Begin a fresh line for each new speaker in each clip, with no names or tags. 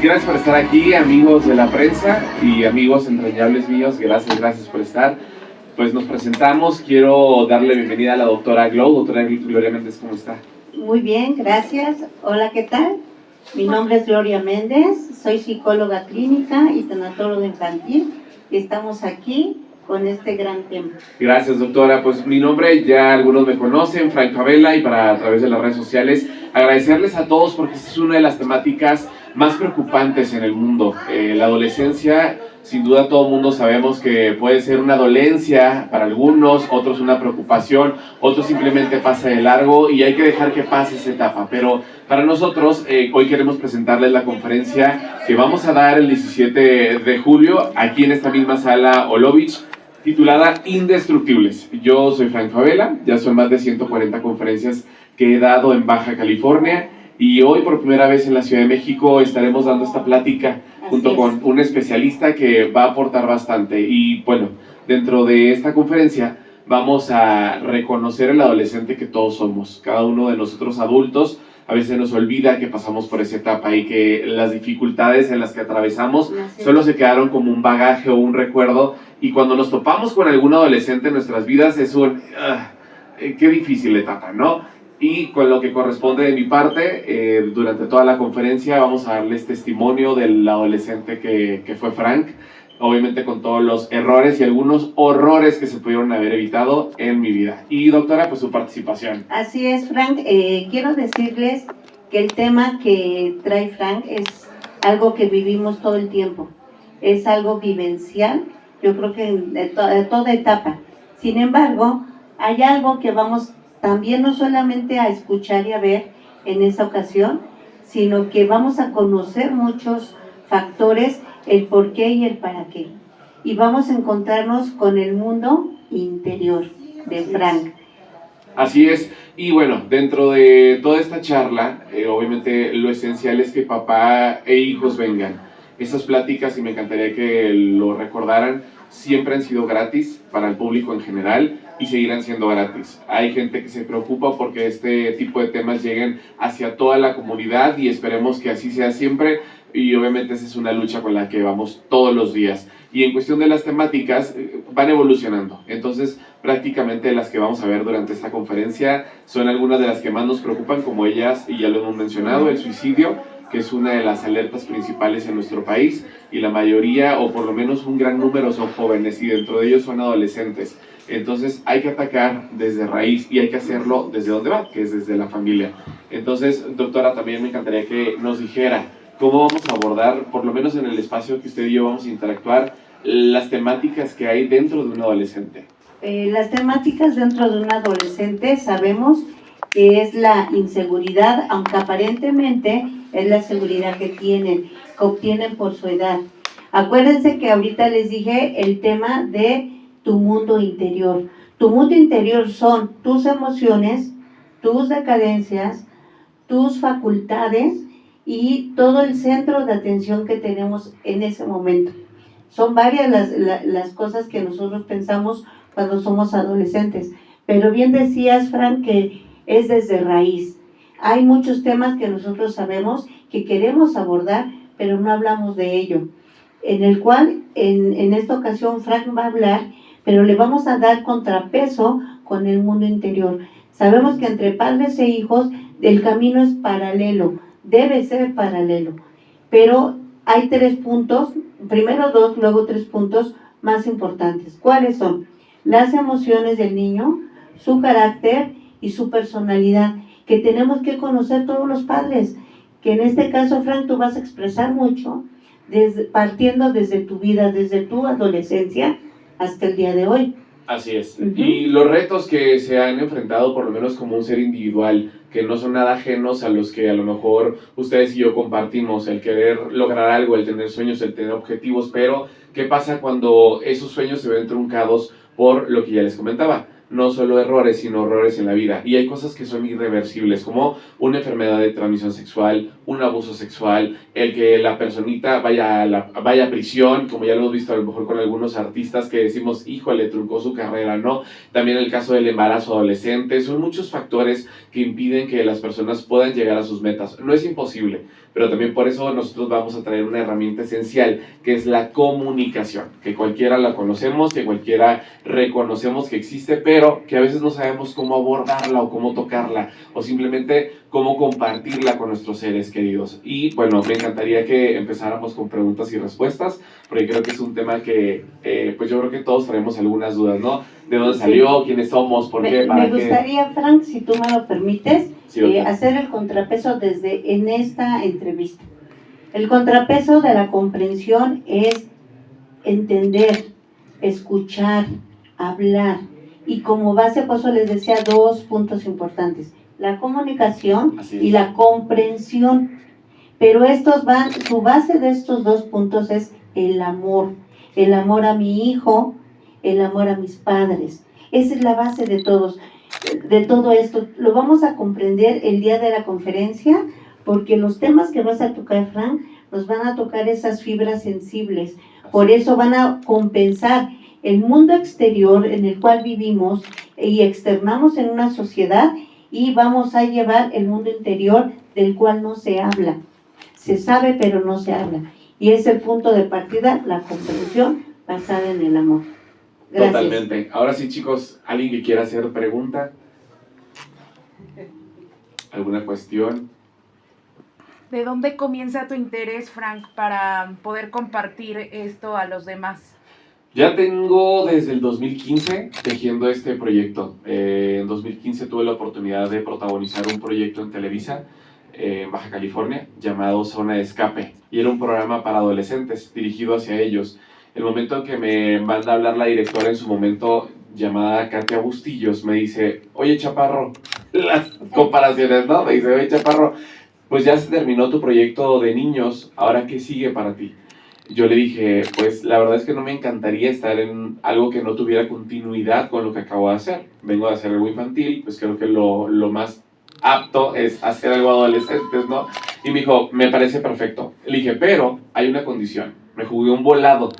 gracias por estar aquí, amigos de la prensa y amigos entrañables míos, gracias por estar. Pues nos presentamos, quiero darle bienvenida a la doctora Glow. Doctora Gloria Méndez, ¿cómo está?
Muy bien, gracias. Hola, ¿qué tal? Mi nombre es Gloria Méndez, soy psicóloga clínica y tanatóloga infantil y estamos aquí con este gran tema.
Gracias, doctora. Pues mi nombre ya algunos me conocen, Frank Favela, y a través de las redes sociales agradecerles a todos porque esta es una de las temáticas más preocupantes en el mundo. La adolescencia, sin duda todo el mundo sabemos que puede ser una dolencia para algunos, otros una preocupación, otros simplemente pasa de largo y hay que dejar que pase esa etapa. Pero para nosotros, hoy queremos presentarles la conferencia que vamos a dar el 17 de julio aquí en esta misma sala Olovich, titulada Indestructibles. Yo soy Frank Favela, ya son más de 140 conferencias que he dado en Baja California y hoy por primera vez en la Ciudad de México estaremos dando esta plática junto con un especialista que va a aportar bastante. Y bueno, dentro de esta conferencia vamos a reconocer el adolescente que todos somos. Cada uno de nosotros adultos a veces nos olvida que pasamos por esa etapa y que las dificultades en las que atravesamos solo se quedaron como un bagaje o un recuerdo, y cuando nos topamos con algún adolescente en nuestras vidas es un qué difícil etapa, ¿no? Y con lo que corresponde de mi parte, durante toda la conferencia vamos a darles testimonio del adolescente que fue Frank, obviamente con todos los errores y algunos horrores que se pudieron haber evitado en mi vida. Y doctora, pues su participación.
Así es, Frank. Quiero decirles que el tema que trae Frank es algo que vivimos todo el tiempo, es algo vivencial, yo creo que de toda etapa. Sin embargo, hay algo que vamos también no solamente a escuchar y a ver en esa ocasión, sino que vamos a conocer muchos factores, el por qué y el para qué. Y vamos a encontrarnos con el mundo interior de Frank.
Así es, y bueno, dentro de toda esta charla, obviamente lo esencial es que papá e hijos vengan. Esas pláticas, y me encantaría que lo recordaran, siempre han sido gratis para el público en general y seguirán siendo gratis. Hay gente que se preocupa porque este tipo de temas lleguen hacia toda la comunidad y esperemos que así sea siempre, y obviamente esa es una lucha con la que vamos todos los días. Y en cuestión de las temáticas, van evolucionando. Entonces, prácticamente las que vamos a ver durante esta conferencia son algunas de las que más nos preocupan, como ellas, y ya lo hemos mencionado, el suicidio, que es una de las alertas principales en nuestro país, y la mayoría, o por lo menos un gran número, son jóvenes, y dentro de ellos son adolescentes. Entonces hay que atacar desde raíz, y hay que hacerlo desde donde va, que es desde la familia. Entonces, doctora, también me encantaría que nos dijera cómo vamos a abordar, por lo menos en el espacio que usted y yo vamos a interactuar, las temáticas que hay dentro de un adolescente.
Las temáticas dentro de un adolescente sabemos que es la inseguridad, aunque aparentemente es la seguridad que obtienen por su edad. Acuérdense que ahorita les dije el tema de tu mundo interior. Tu mundo interior son tus emociones, tus decadencias, tus facultades y todo el centro de atención que tenemos en ese momento. Son varias las cosas que nosotros pensamos cuando somos adolescentes, pero bien decías, Frank, que es desde raíz. Hay muchos temas que nosotros sabemos que queremos abordar, pero no hablamos de ello, en el cual en esta ocasión Frank va a hablar, pero le vamos a dar contrapeso con el mundo interior. Sabemos que entre padres e hijos el camino es paralelo, debe ser paralelo, pero hay 3 puntos, primero 2, luego 3 puntos más importantes. ¿Cuáles son? Las emociones del niño, su carácter y su personalidad, que tenemos que conocer todos los padres, que en este caso, Frank, tú vas a expresar mucho, partiendo desde tu vida, desde tu adolescencia hasta el día de hoy.
Así es. Y los retos que se han enfrentado, por lo menos como un ser individual, que no son nada ajenos a los que a lo mejor ustedes y yo compartimos, el querer lograr algo, el tener sueños, el tener objetivos, pero ¿qué pasa cuando esos sueños se ven truncados por lo que ya les comentaba? no solo errores, sino errores en la vida. Y hay cosas que son irreversibles, como una enfermedad de transmisión sexual, un abuso sexual, el que la personita vaya a prisión, como ya lo hemos visto a lo mejor con algunos artistas que decimos, híjole, truncó su carrera, ¿no? También el caso del embarazo adolescente, son muchos factores que impiden que las personas puedan llegar a sus metas. No es imposible, pero también por eso nosotros vamos a traer una herramienta esencial, que es la comunicación, que cualquiera la conocemos, que cualquiera reconocemos que existe, pero que a veces no sabemos cómo abordarla o cómo tocarla, o simplemente cómo compartirla con nuestros seres queridos. Y bueno, me encantaría que empezáramos con preguntas y respuestas, porque creo que es un tema que, pues yo creo que todos traemos algunas dudas, ¿no? ¿De dónde salió? ¿Quiénes somos? ¿Por qué? ¿Para qué?
Me gustaría, Frank, si tú me lo permites,
Sí,
hacer el contrapeso en esta entrevista. El contrapeso de la comprensión es entender, escuchar, hablar. Y como base, por eso les decía 2 puntos importantes: la comunicación y la comprensión. Pero su base de estos 2 puntos es el amor a mi hijo, el amor a mis padres. Esa es la base de todo esto. Lo vamos a comprender el día de la conferencia, porque los temas que vas a tocar, Frank, nos van a tocar esas fibras sensibles. Por eso van a compensar el mundo exterior en el cual vivimos y externamos en una sociedad, y vamos a llevar el mundo interior del cual no se habla. Se sabe, pero no se habla. Y es el punto de partida, la comprensión basada en el amor. Gracias.
Totalmente. Ahora sí, chicos, ¿alguien que quiera hacer pregunta? ¿Alguna cuestión?
¿De dónde comienza tu interés, Frank, para poder compartir esto a los demás?
Ya tengo desde el 2015 tejiendo este proyecto. En 2015 tuve la oportunidad de protagonizar un proyecto en Televisa, en Baja California, llamado Zona de Escape. Y era un programa para adolescentes, dirigido hacia ellos. El momento en que me manda a hablar la directora en su momento, llamada Katia Bustillos, me dice, oye, Chaparro, las comparaciones, ¿no? Me dice, oye, Chaparro, pues ya se terminó tu proyecto de niños, ¿ahora qué sigue para ti? Yo le dije, pues la verdad es que no me encantaría estar en algo que no tuviera continuidad con lo que acabo de hacer. Vengo de hacer algo infantil, pues creo que lo más apto es hacer algo adolescentes, ¿no? Y me dijo, me parece perfecto. Le dije, pero hay una condición. Me jugué un volado.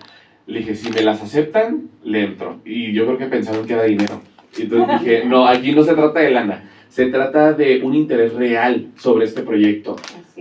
Le dije, si me las aceptan, le entro. Y yo creo que pensaron que era dinero. Y entonces dije, no, aquí no se trata de lana. Se trata de un interés real sobre este proyecto.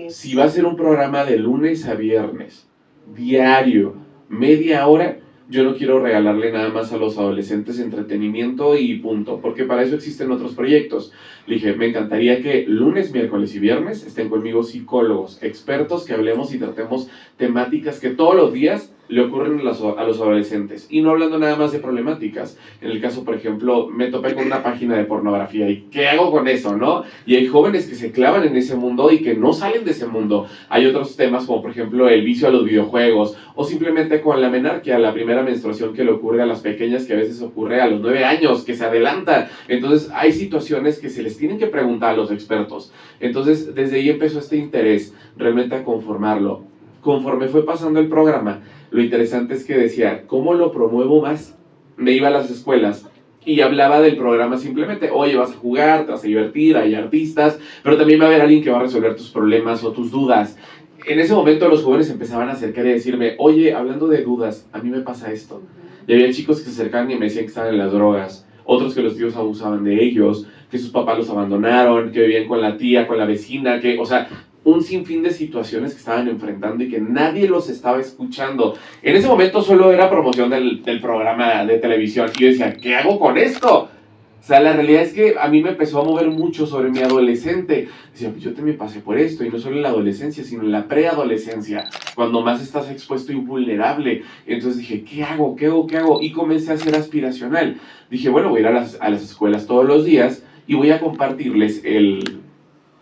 Si va a ser un programa de lunes a viernes, diario, media hora, yo no quiero regalarle nada más a los adolescentes entretenimiento y punto, porque para eso existen otros proyectos. Le dije, me encantaría que lunes, miércoles y viernes estén conmigo psicólogos, expertos, que hablemos y tratemos temáticas que todos los días le ocurren a los adolescentes. Y no hablando nada más de problemáticas. En el caso, por ejemplo, me topé con una página de pornografía. ¿Y qué hago con eso, no? Y hay jóvenes que se clavan en ese mundo y que no salen de ese mundo. Hay otros temas como, por ejemplo, el vicio a los videojuegos, o simplemente con la menarquia, la primera menstruación que le ocurre a las pequeñas, que a veces ocurre a los 9 años, que se adelanta. Entonces, hay situaciones que se les tienen que preguntar a los expertos. Entonces, desde ahí empezó este interés realmente a conformarlo. Conforme fue pasando el programa, lo interesante es que decía, ¿cómo lo promuevo más? Me iba a las escuelas y hablaba del programa simplemente, oye, vas a jugar, te vas a divertir, hay artistas, pero también va a haber alguien que va a resolver tus problemas o tus dudas. En ese momento los jóvenes empezaban a acercar y decirme, oye, hablando de dudas, a mí me pasa esto. Y había chicos que se acercaban y me decían que estaban en las drogas, otros que los tíos abusaban de ellos, que sus papás los abandonaron, que vivían con la tía, con la vecina, que, o sea, un sinfín de situaciones que estaban enfrentando y que nadie los estaba escuchando. En ese momento solo era promoción del programa de televisión y yo decía, ¿qué hago con esto? O sea, la realidad es que a mí me empezó a mover mucho sobre mi adolescente. Decía, pues yo también pasé por esto, y no solo en la adolescencia, sino en la preadolescencia, cuando más estás expuesto y vulnerable. Entonces dije, ¿qué hago? ¿Qué hago? ¿Qué hago? Y comencé a ser aspiracional. Dije, bueno, voy a ir a las escuelas todos los días y voy a compartirles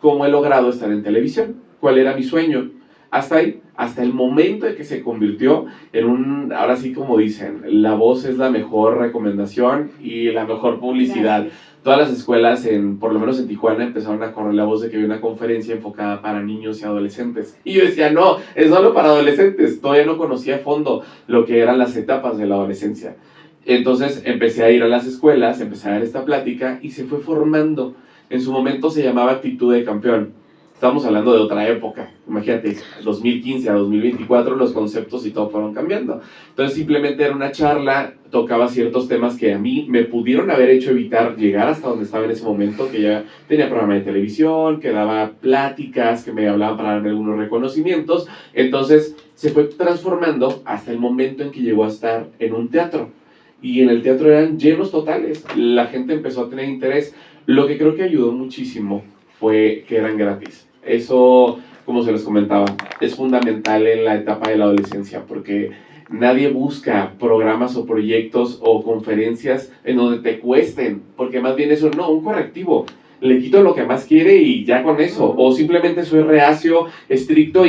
cómo he logrado estar en televisión, cuál era mi sueño. Hasta ahí, hasta el momento de que se convirtió en ahora sí como dicen, la voz es la mejor recomendación y la mejor publicidad. Gracias. Todas las escuelas, por lo menos en Tijuana, empezaron a correr la voz de que había una conferencia enfocada para niños y adolescentes. Y yo decía, no, es solo para adolescentes. Todavía no conocía a fondo lo que eran las etapas de la adolescencia. Entonces empecé a ir a las escuelas, empecé a dar esta plática y se fue formando. En su momento se llamaba Actitud de Campeón. Estamos hablando de otra época. Imagínate, 2015 a 2024 los conceptos y todo fueron cambiando. Entonces simplemente era una charla, tocaba ciertos temas que a mí me pudieron haber hecho evitar llegar hasta donde estaba en ese momento, que ya tenía programa de televisión, que daba pláticas, que me hablaban para darme algunos reconocimientos. Entonces se fue transformando hasta el momento en que llegó a estar en un teatro. Y en el teatro eran llenos totales. La gente empezó a tener interés. Lo que creo que ayudó muchísimo fue que eran gratis. Eso, como se les comentaba, es fundamental en la etapa de la adolescencia, porque nadie busca programas o proyectos o conferencias en donde te cuesten, porque más bien eso, no, un correctivo. Le quito lo que más quiere y ya con eso. O simplemente soy reacio, estricto,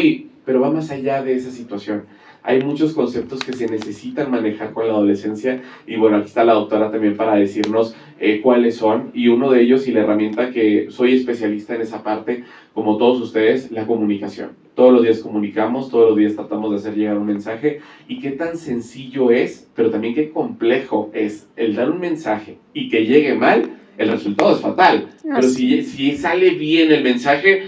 pero va más allá de esa situación. Hay muchos conceptos que se necesitan manejar con la adolescencia y bueno, aquí está la doctora también para decirnos cuáles son, y uno de ellos y la herramienta que soy especialista en esa parte, como todos ustedes, la comunicación. Todos los días comunicamos, todos los días tratamos de hacer llegar un mensaje, y qué tan sencillo es, pero también qué complejo es el dar un mensaje y que llegue mal, el resultado es fatal. Pero si sale bien el mensaje,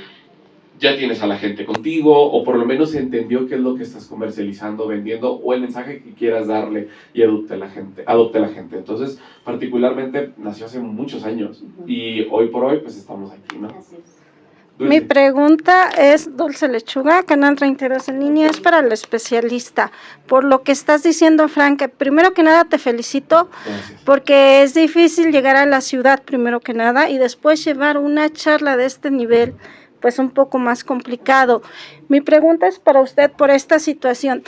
ya tienes a la gente contigo, o por lo menos entendió qué es lo que estás comercializando, vendiendo, o el mensaje que quieras darle y adopte la gente. Entonces, particularmente, nació hace muchos años, y hoy por hoy, pues estamos aquí, ¿no?
Mi pregunta es, Dulce Lechuga, Canal 32 en línea, es para el especialista. Por lo que estás diciendo, Frank, primero que nada te felicito.
Gracias.
Porque es difícil llegar a la ciudad, primero que nada, y después llevar una charla de este nivel, pues un poco más complicado. Mi pregunta es para usted por esta situación.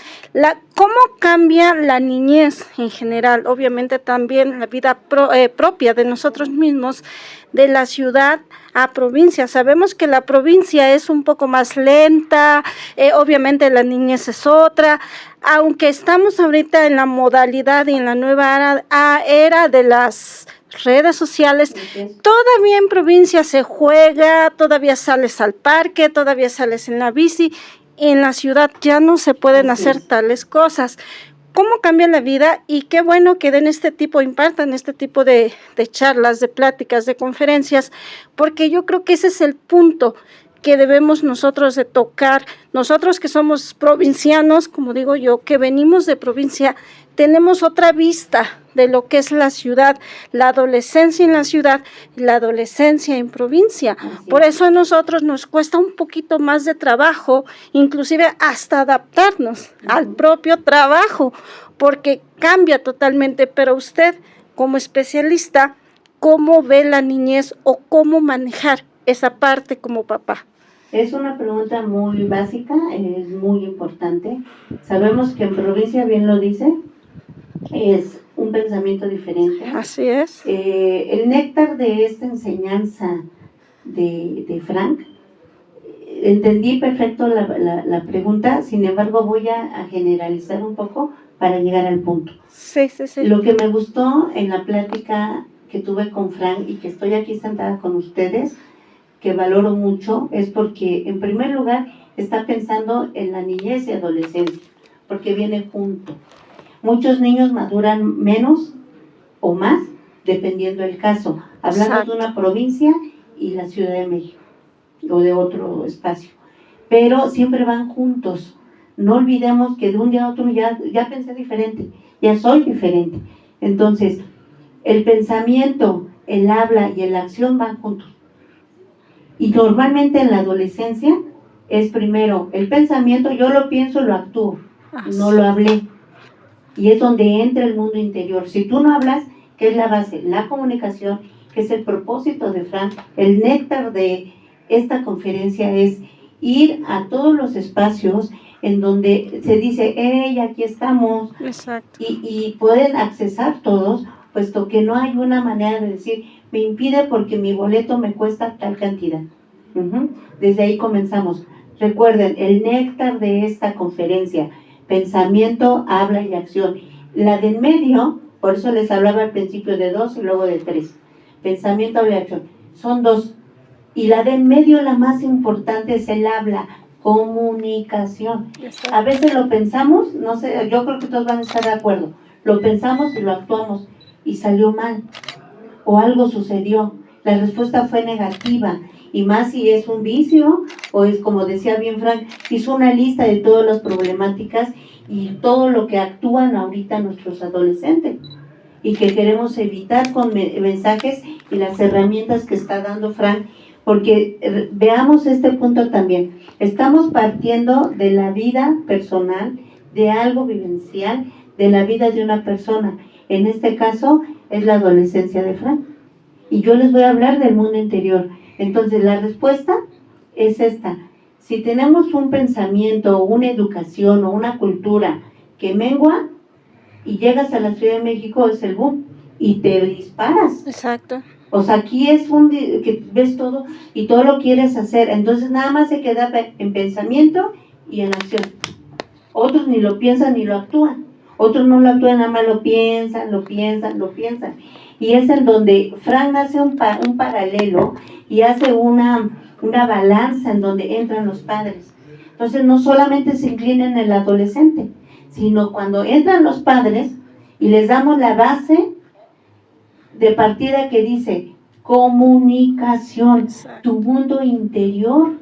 ¿Cómo cambia la niñez en general? Obviamente también la vida propia de nosotros mismos, de la ciudad a provincia. Sabemos que la provincia es un poco más lenta, obviamente la niñez es otra, aunque estamos ahorita en la modalidad y en la nueva era de las redes sociales, todavía en provincia se juega, todavía sales al parque, todavía sales en la bici, en la ciudad ya no se pueden hacer tales cosas. ¿Cómo cambia la vida? Y qué bueno que den impartan este tipo de charlas, de pláticas, de conferencias, porque yo creo que ese es el punto que debemos nosotros de tocar. Nosotros que somos provincianos, como digo yo, que venimos de provincia, tenemos otra vista de lo que es la ciudad, la adolescencia en la ciudad, la adolescencia en provincia. Por eso a nosotros nos cuesta un poquito más de trabajo, inclusive hasta adaptarnos al propio trabajo, porque cambia totalmente. Pero usted, como especialista, ¿cómo ve la niñez o cómo manejar esa parte como papá?
Es una pregunta muy básica, es muy importante. Sabemos que en provincia, bien lo dice, es un pensamiento diferente.
Así es.
El néctar de esta enseñanza de Frank, entendí perfecto la pregunta, sin embargo voy a generalizar un poco para llegar al punto.
Sí.
Lo que me gustó en la plática que tuve con Frank y que estoy aquí sentada con ustedes, que valoro mucho, es porque en primer lugar está pensando en la niñez y adolescencia, porque viene junto. Muchos niños maduran menos o más, dependiendo del caso. Hablando de una provincia y la Ciudad de México, o de otro espacio. Pero siempre van juntos. No olvidemos que de un día a otro ya pensé diferente, ya soy diferente. Entonces, el pensamiento, el habla y la acción van juntos. Y normalmente en la adolescencia es primero el pensamiento, yo lo pienso, lo actúo, no lo hablé. Y es donde entra el mundo interior. Si tú no hablas, ¿qué es la base? La comunicación, que es el propósito de Frank. El néctar de esta conferencia es ir a todos los espacios en donde se dice, hey, aquí estamos.
Exacto.
Y pueden accesar todos, puesto que no hay una manera de decir, me impide porque mi boleto me cuesta tal cantidad. Desde ahí comenzamos. Recuerden, el néctar de esta conferencia, pensamiento, habla y acción. La de en medio, por eso les hablaba al principio de 2 y luego de 3. Pensamiento, habla y acción. Son 2. Y la de en medio, la más importante, es el habla, comunicación. A veces lo pensamos, no sé, yo creo que todos van a estar de acuerdo. lo pensamos y lo actuamos y salió mal o algo sucedió. La respuesta fue negativa, y más si es un vicio o es, como decía bien Frank, hizo una lista de todas las problemáticas y todo lo que actúan ahorita nuestros adolescentes y que queremos evitar con mensajes y las herramientas que está dando Frank, porque veamos este punto también. Estamos partiendo de la vida personal, de algo vivencial, de la vida de una persona. En este caso es la adolescencia de Frank. Y yo les voy a hablar del mundo interior. Entonces la respuesta es esta. Si tenemos un pensamiento, o una educación o una cultura que mengua y llegas a la Ciudad de México, es el boom y te disparas.
Exacto.
O sea, aquí es que ves todo y todo lo quieres hacer. Entonces nada más se queda en pensamiento y en acción. Otros ni lo piensan ni lo actúan. Otros no lo actúan, nada más lo piensan. Y es en donde Frank hace un paralelo y hace una balanza en donde entran los padres. Entonces no solamente se inclina en el adolescente, sino cuando entran los padres y les damos la base de partida que dice comunicación,
Exacto.
tu mundo interior.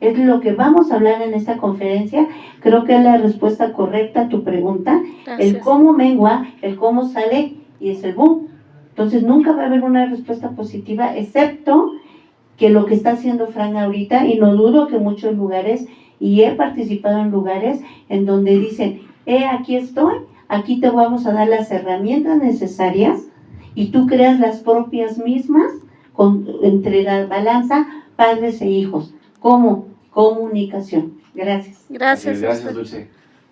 Es lo que vamos a hablar en esta conferencia. Creo que es la respuesta correcta a tu pregunta.
Gracias.
El cómo mengua, el cómo sale y es el boom. Entonces nunca va a haber una respuesta positiva, excepto que lo que está haciendo Frank ahorita, y no dudo que muchos lugares, y he participado en lugares en donde dicen, aquí estoy, aquí te vamos a dar las herramientas necesarias y tú creas las propias mismas entre la balanza padres e hijos. ¿Cómo? Comunicación. Gracias.
Gracias.
Gracias, Dulce.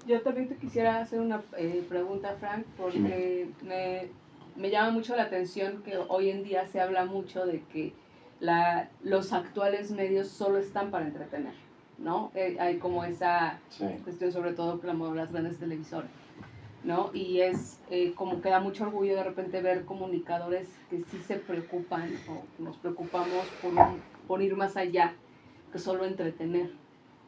Yo también te quisiera hacer una pregunta, Frank, porque me llama mucho la atención que hoy en día se habla mucho de que los actuales medios solo están para entretener, ¿no? Hay como esa cuestión, sobre todo como las grandes televisoras, ¿no? Y es como que da mucho orgullo de repente ver comunicadores que sí se preocupan o que nos preocupamos por ir más allá que solo entretener,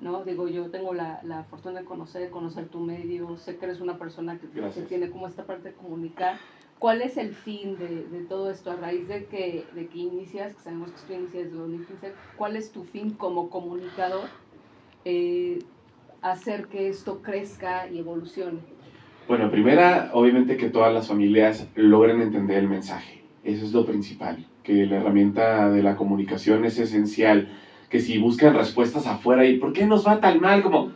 ¿no? Digo, yo tengo la fortuna de conocer tu medio, sé que eres una persona que tiene como esta parte de comunicar. ¿Cuál es el fin de todo esto? A raíz de que inicias, que sabemos que tú inicias desde 2015, ¿cuál es tu fin como comunicador? Hacer que esto crezca y evolucione.
Bueno, primera, obviamente que todas las familias logren entender el mensaje. Eso es lo principal, que la herramienta de la comunicación es esencial, que si buscan respuestas afuera y ¿por qué nos va tan mal? Como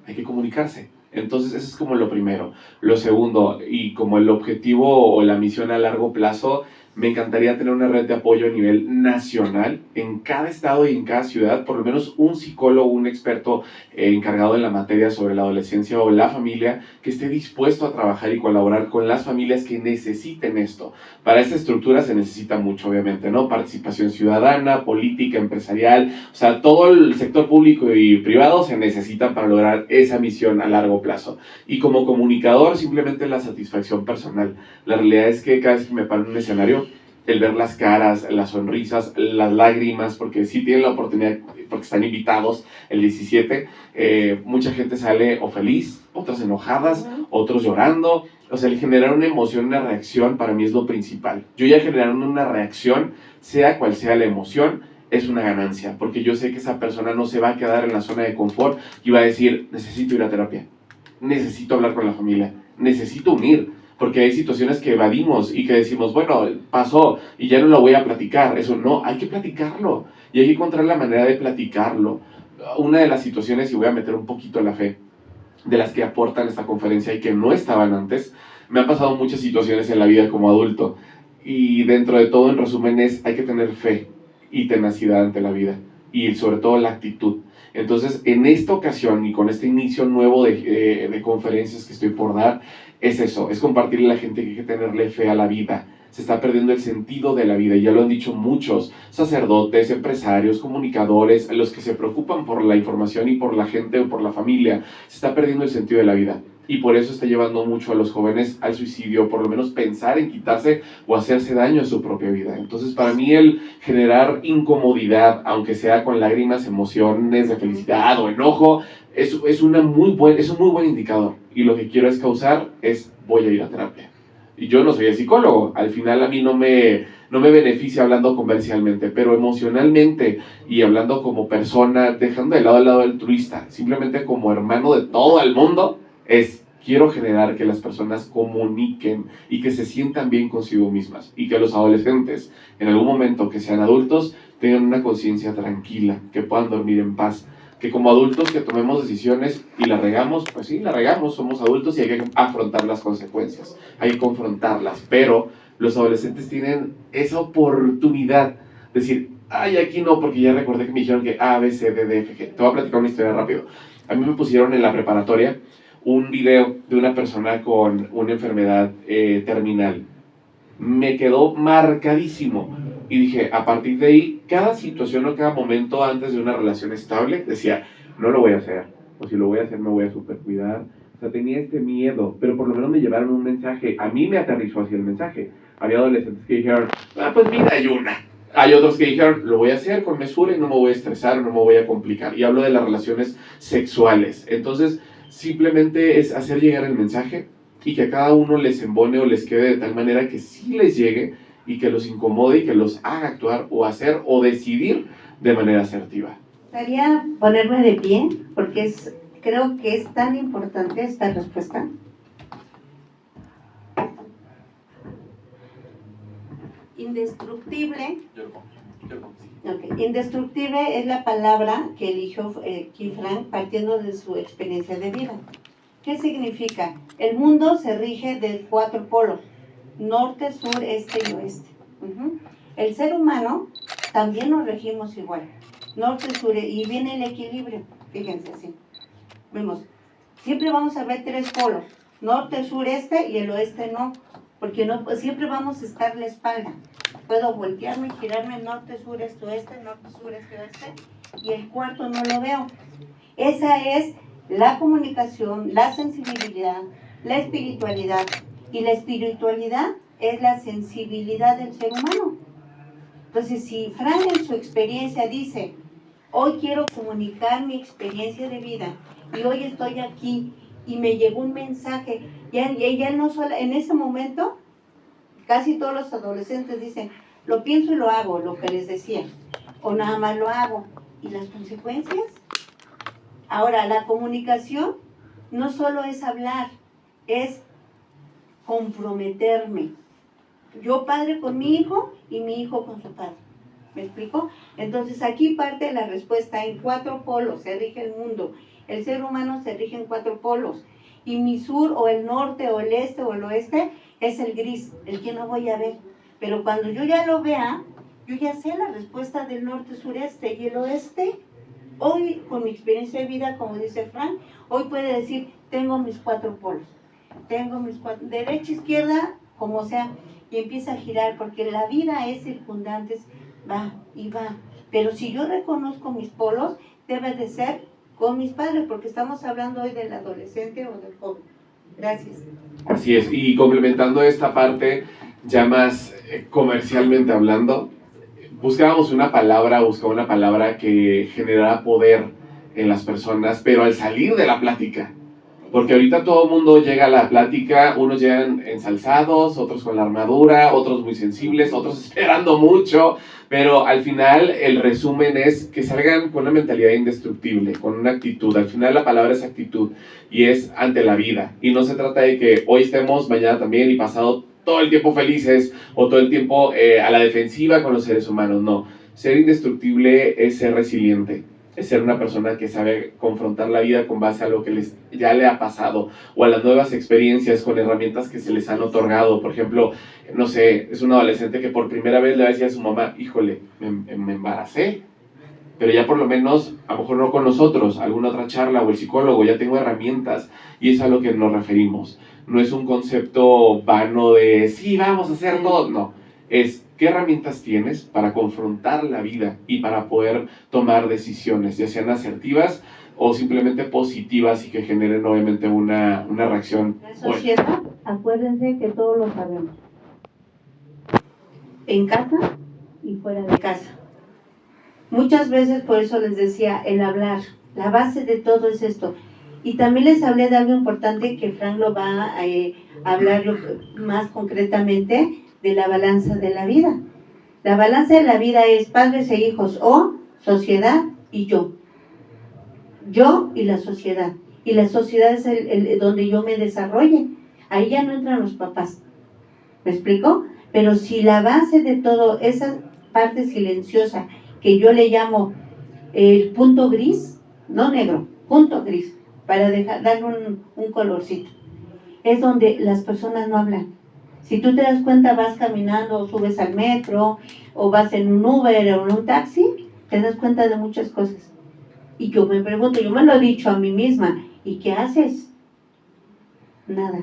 hay que comunicarse. Entonces eso es como lo primero. Lo segundo, y como el objetivo o la misión a largo plazo, me encantaría tener una red de apoyo a nivel nacional, en cada estado y en cada ciudad, por lo menos un psicólogo, un experto encargado en la materia sobre la adolescencia o la familia, que esté dispuesto a trabajar y colaborar con las familias que necesiten esto. Para esta estructura se necesita mucho, obviamente, ¿no? Participación ciudadana, política, empresarial, o sea, todo el sector público y privado se necesita para lograr esa misión a largo plazo. Y como comunicador, simplemente la satisfacción personal. La realidad es que cada vez que me paro en un escenario, el ver las caras, las sonrisas, las lágrimas, porque sí tienen la oportunidad, porque están invitados el 17, mucha gente sale o feliz, otras enojadas, otros llorando. O sea, el generar una emoción, una reacción, para mí es lo principal. Yo ya generando una reacción, sea cual sea la emoción, es una ganancia, porque yo sé que esa persona no se va a quedar en la zona de confort y va a decir, necesito ir a terapia, necesito hablar con la familia, necesito unir. Porque hay situaciones que evadimos y que decimos, bueno, pasó y ya no lo voy a platicar. Eso no, hay que platicarlo y hay que encontrar la manera de platicarlo. Una de las situaciones, y voy a meter un poquito la fe, de las que aportan esta conferencia y que no estaban antes, me han pasado muchas situaciones en la vida como adulto. Y dentro de todo, en resumen, hay que tener fe y tenacidad ante la vida y sobre todo la actitud. Entonces, en esta ocasión y con este inicio nuevo de conferencias que estoy por dar, es eso, es compartirle a la gente que hay que tenerle fe a la vida. Se está perdiendo el sentido de la vida, y ya lo han dicho muchos sacerdotes, empresarios, comunicadores, los que se preocupan por la información y por la gente o por la familia. Se está perdiendo el sentido de la vida. y por eso está llevando mucho a los jóvenes al suicidio, por lo menos pensar en quitarse o hacerse daño a su propia vida. Entonces, para mí el generar incomodidad, aunque sea con lágrimas, emociones de felicidad o enojo, es un muy buen indicador. Y lo que quiero es causar es, voy a ir a terapia. Y yo no soy el psicólogo, al final a mí no me beneficia hablando comercialmente, pero emocionalmente y hablando como persona, dejando de lado el lado altruista, simplemente como hermano de todo el mundo, quiero generar que las personas comuniquen y que se sientan bien consigo mismas y que los adolescentes, en algún momento que sean adultos, tengan una conciencia tranquila, que puedan dormir en paz, que como adultos que tomemos decisiones y la regamos, pues sí, la regamos, somos adultos y hay que afrontar las consecuencias, hay que confrontarlas, pero los adolescentes tienen esa oportunidad de decir, ay, aquí no, porque ya recordé que me dijeron que A, B, C, D, D, F, G. Te voy a platicar una historia rápido. A mí me pusieron en la preparatoria un video de una persona con una enfermedad terminal. Me quedó marcadísimo. Y dije, a partir de ahí, cada situación o cada momento antes de una relación estable, decía, no lo voy a hacer. O si lo voy a hacer, me voy a super cuidar. O sea, tenía este miedo, pero por lo menos me llevaron un mensaje. A mí me aterrizó hacia el mensaje. Había adolescentes que dijeron, pues mira, hay una. Hay otros que dijeron, lo voy a hacer con mesura y no me voy a estresar, no me voy a complicar. Y hablo de las relaciones sexuales. Entonces, simplemente es hacer llegar el mensaje y que a cada uno les embone o les quede de tal manera que sí les llegue y que los incomode y que los haga actuar o hacer o decidir de manera asertiva.
Me gustaría ponerme de pie porque creo que es tan importante esta respuesta. Indestructible. Okay. Indestructible es la palabra que eligió Keith Frank partiendo de su experiencia de vida. ¿Qué significa? El mundo se rige de 4 polos: norte, sur, este y oeste. El ser humano también nos regimos igual, norte, sur, y viene el equilibrio. Fíjense así. Vemos, siempre vamos a ver 3 polos: norte, sur, este, y el oeste no, porque no, pues siempre vamos a estar la espalda. Puedo voltearme, girarme norte, sur, este, oeste, norte, sur, este, oeste, y el cuarto no lo veo. Esa es la comunicación, la sensibilidad, la espiritualidad. Y la espiritualidad es la sensibilidad del ser humano. Entonces, si Fran en su experiencia dice, hoy quiero comunicar mi experiencia de vida, y hoy estoy aquí, y me llegó un mensaje, ya no solo, en ese momento, casi todos los adolescentes dicen, lo pienso y lo hago, lo que les decía, o nada más lo hago. ¿Y las consecuencias? Ahora, la comunicación no solo es hablar, es comprometerme. Yo padre con mi hijo y mi hijo con su padre. ¿Me explico? Entonces aquí parte la respuesta. En 4 polos se rige el mundo. El ser humano se rige en 4 polos. Y mi sur o el norte o el este o el oeste es el gris, el que no voy a ver. Pero cuando yo ya lo vea, yo ya sé la respuesta del norte, sureste y el oeste. Hoy, con mi experiencia de vida, como dice Frank, hoy puede decir, tengo mis 4 polos. Tengo mis 4, derecha, izquierda, como sea, y empieza a girar, porque la vida es circundante, va y va. Pero si yo reconozco mis polos, debe de ser con mis padres, porque estamos hablando hoy del adolescente o del joven. Gracias.
Así es, y complementando esta parte, ya más comercialmente hablando, buscaba una palabra que generara poder en las personas, pero al salir de la plática. Porque ahorita todo el mundo llega a la plática, unos llegan ensalzados, otros con la armadura, otros muy sensibles, otros esperando mucho, pero al final el resumen es que salgan con una mentalidad indestructible, con una actitud. Al final la palabra es actitud y es ante la vida. Y no se trata de que hoy estemos, mañana también y pasado todo el tiempo felices o todo el tiempo a la defensiva con los seres humanos. No, ser indestructible es ser resiliente. Es ser una persona que sabe confrontar la vida con base a lo que ya le ha pasado o a las nuevas experiencias con herramientas que se les han otorgado. Por ejemplo, no sé, es un adolescente que por primera vez le va a decir a su mamá, híjole, me embaracé, pero ya por lo menos, a lo mejor no con nosotros, alguna otra charla o el psicólogo, ya tengo herramientas y es a lo que nos referimos. No es un concepto vano de, sí, vamos a hacer todo, no, es qué herramientas tienes para confrontar la vida y para poder tomar decisiones, ya sean asertivas o simplemente positivas y que generen obviamente una reacción.
La sociedad, acuérdense que todos lo sabemos. En casa y fuera de casa. Muchas veces, por eso les decía, el hablar. La base de todo es esto. Y también les hablé de algo importante que Frank lo va a hablar más concretamente, de la balanza de la vida. La balanza de la vida es padres e hijos, o sociedad y yo. Yo y la sociedad. Y la sociedad es donde yo me desarrolle. Ahí ya no entran los papás. ¿Me explico? Pero si la base de todo, esa parte silenciosa, que yo le llamo el punto gris, no negro, punto gris, para darle un colorcito, es donde las personas no hablan. Si tú te das cuenta, vas caminando, o subes al metro, o vas en un Uber o en un taxi, te das cuenta de muchas cosas. Y yo me pregunto, yo me lo he dicho a mí misma, ¿y qué haces? Nada.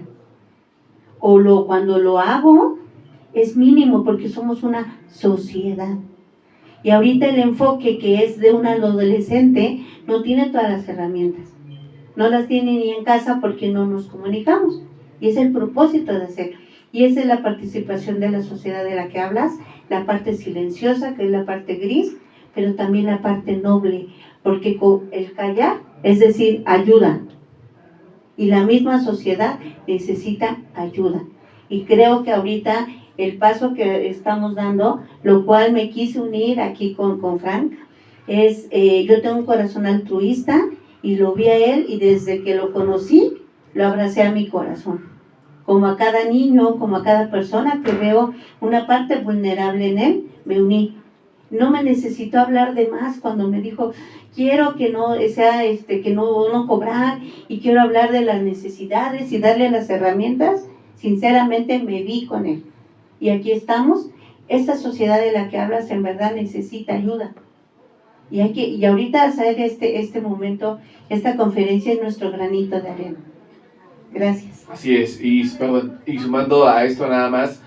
Cuando lo hago, es mínimo porque somos una sociedad. Y ahorita el enfoque que es de un adolescente no tiene todas las herramientas. No las tiene ni en casa porque no nos comunicamos. Y es el propósito de hacer. Y esa es la participación de la sociedad de la que hablas, la parte silenciosa, que es la parte gris, pero también la parte noble, porque con el callar, es decir, ayuda. Y la misma sociedad necesita ayuda. Y creo que ahorita el paso que estamos dando, lo cual me quise unir aquí con Frank, es, yo tengo un corazón altruista y lo vi a él y desde que lo conocí, lo abracé a mi corazón. Como a cada niño, como a cada persona que veo una parte vulnerable en él, me uní. No me necesitó hablar de más cuando me dijo, quiero que no sea, que no cobrar, y quiero hablar de las necesidades y darle las herramientas. Sinceramente me vi con él. Y aquí estamos. Esta sociedad de la que hablas en verdad necesita ayuda. Y ahorita hacer este momento, esta conferencia es nuestro granito de arena. Gracias.
Así es, y sumando a esto nada más,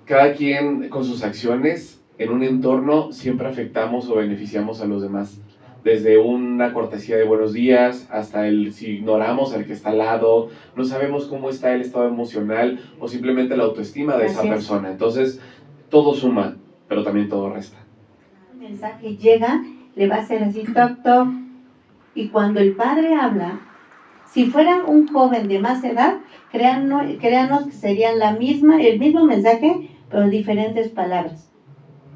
cada quien con sus acciones en un entorno siempre afectamos o beneficiamos a los demás. Desde una cortesía de buenos días hasta si ignoramos al que está al lado, no sabemos cómo está el estado emocional o simplemente la autoestima de esa persona. Entonces, todo suma, pero también todo resta.
El mensaje llega, le va a hacer así, toc, toc, y cuando el padre habla, si fuera un joven de más edad, créanos que serían el mismo mensaje, pero diferentes palabras.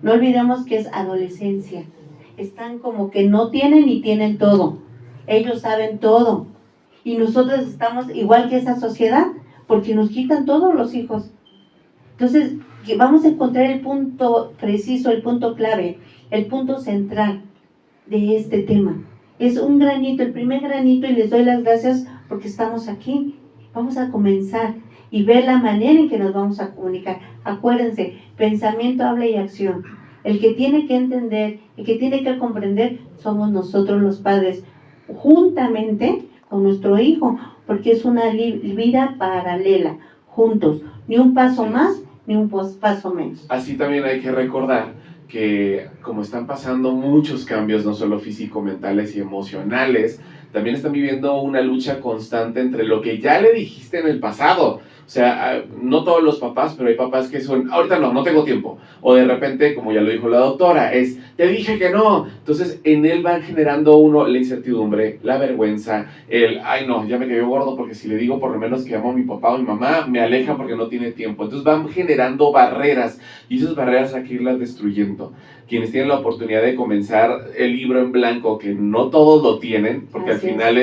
No olvidemos que es adolescencia. Están como que no tienen y tienen todo. Ellos saben todo. Y nosotros estamos igual que esa sociedad, porque nos quitan todos los hijos. Entonces, vamos a encontrar el punto preciso, el punto clave, el punto central de este tema. Es un granito, el primer granito, y les doy las gracias porque estamos aquí. Vamos a comenzar y ver la manera en que nos vamos a comunicar. Acuérdense, pensamiento, habla y acción. El que tiene que entender, el que tiene que comprender, somos nosotros los padres, juntamente con nuestro hijo, porque es una vida paralela, juntos, ni un paso más, ni un paso menos.
Así también hay que recordar que como están pasando muchos cambios, no solo físico-mentales y emocionales, también están viviendo una lucha constante entre lo que ya le dijiste en el pasado. O sea, no todos los papás, pero hay papás que son, ahorita no tengo tiempo. O de repente, como ya lo dijo la doctora, te dije que no. Entonces, en él van generando la incertidumbre, la vergüenza, ay no, ya me quedé gordo porque si le digo por lo menos que amo a mi papá o mi mamá, me aleja porque no tiene tiempo. Entonces van generando barreras y esas barreras hay que irlas destruyendo. Quienes tienen la oportunidad de comenzar el libro en blanco, que no todos lo tienen, porque al final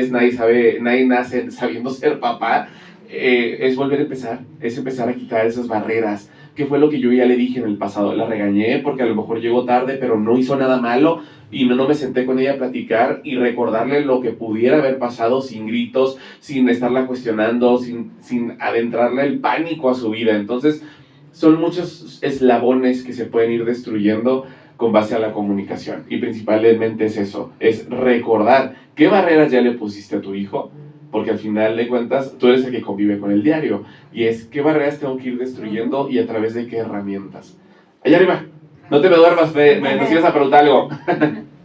nadie nace sabiendo ser papá, es volver a empezar, es empezar a quitar esas barreras, que fue lo que yo ya le dije en el pasado. La regañé porque a lo mejor llegó tarde, pero no hizo nada malo, y no me senté con ella a platicar y recordarle lo que pudiera haber pasado sin gritos, sin estarla cuestionando, sin adentrarle el pánico a su vida. Entonces, son muchos eslabones que se pueden ir destruyendo con base a la comunicación, y principalmente es eso, es recordar qué barreras ya le pusiste a tu hijo, porque al final de cuentas tú eres el que convive con el diario, y es qué barreras tengo que ir destruyendo y a través de qué herramientas. Allá arriba, no te me duermas, nos ibas a preguntar algo.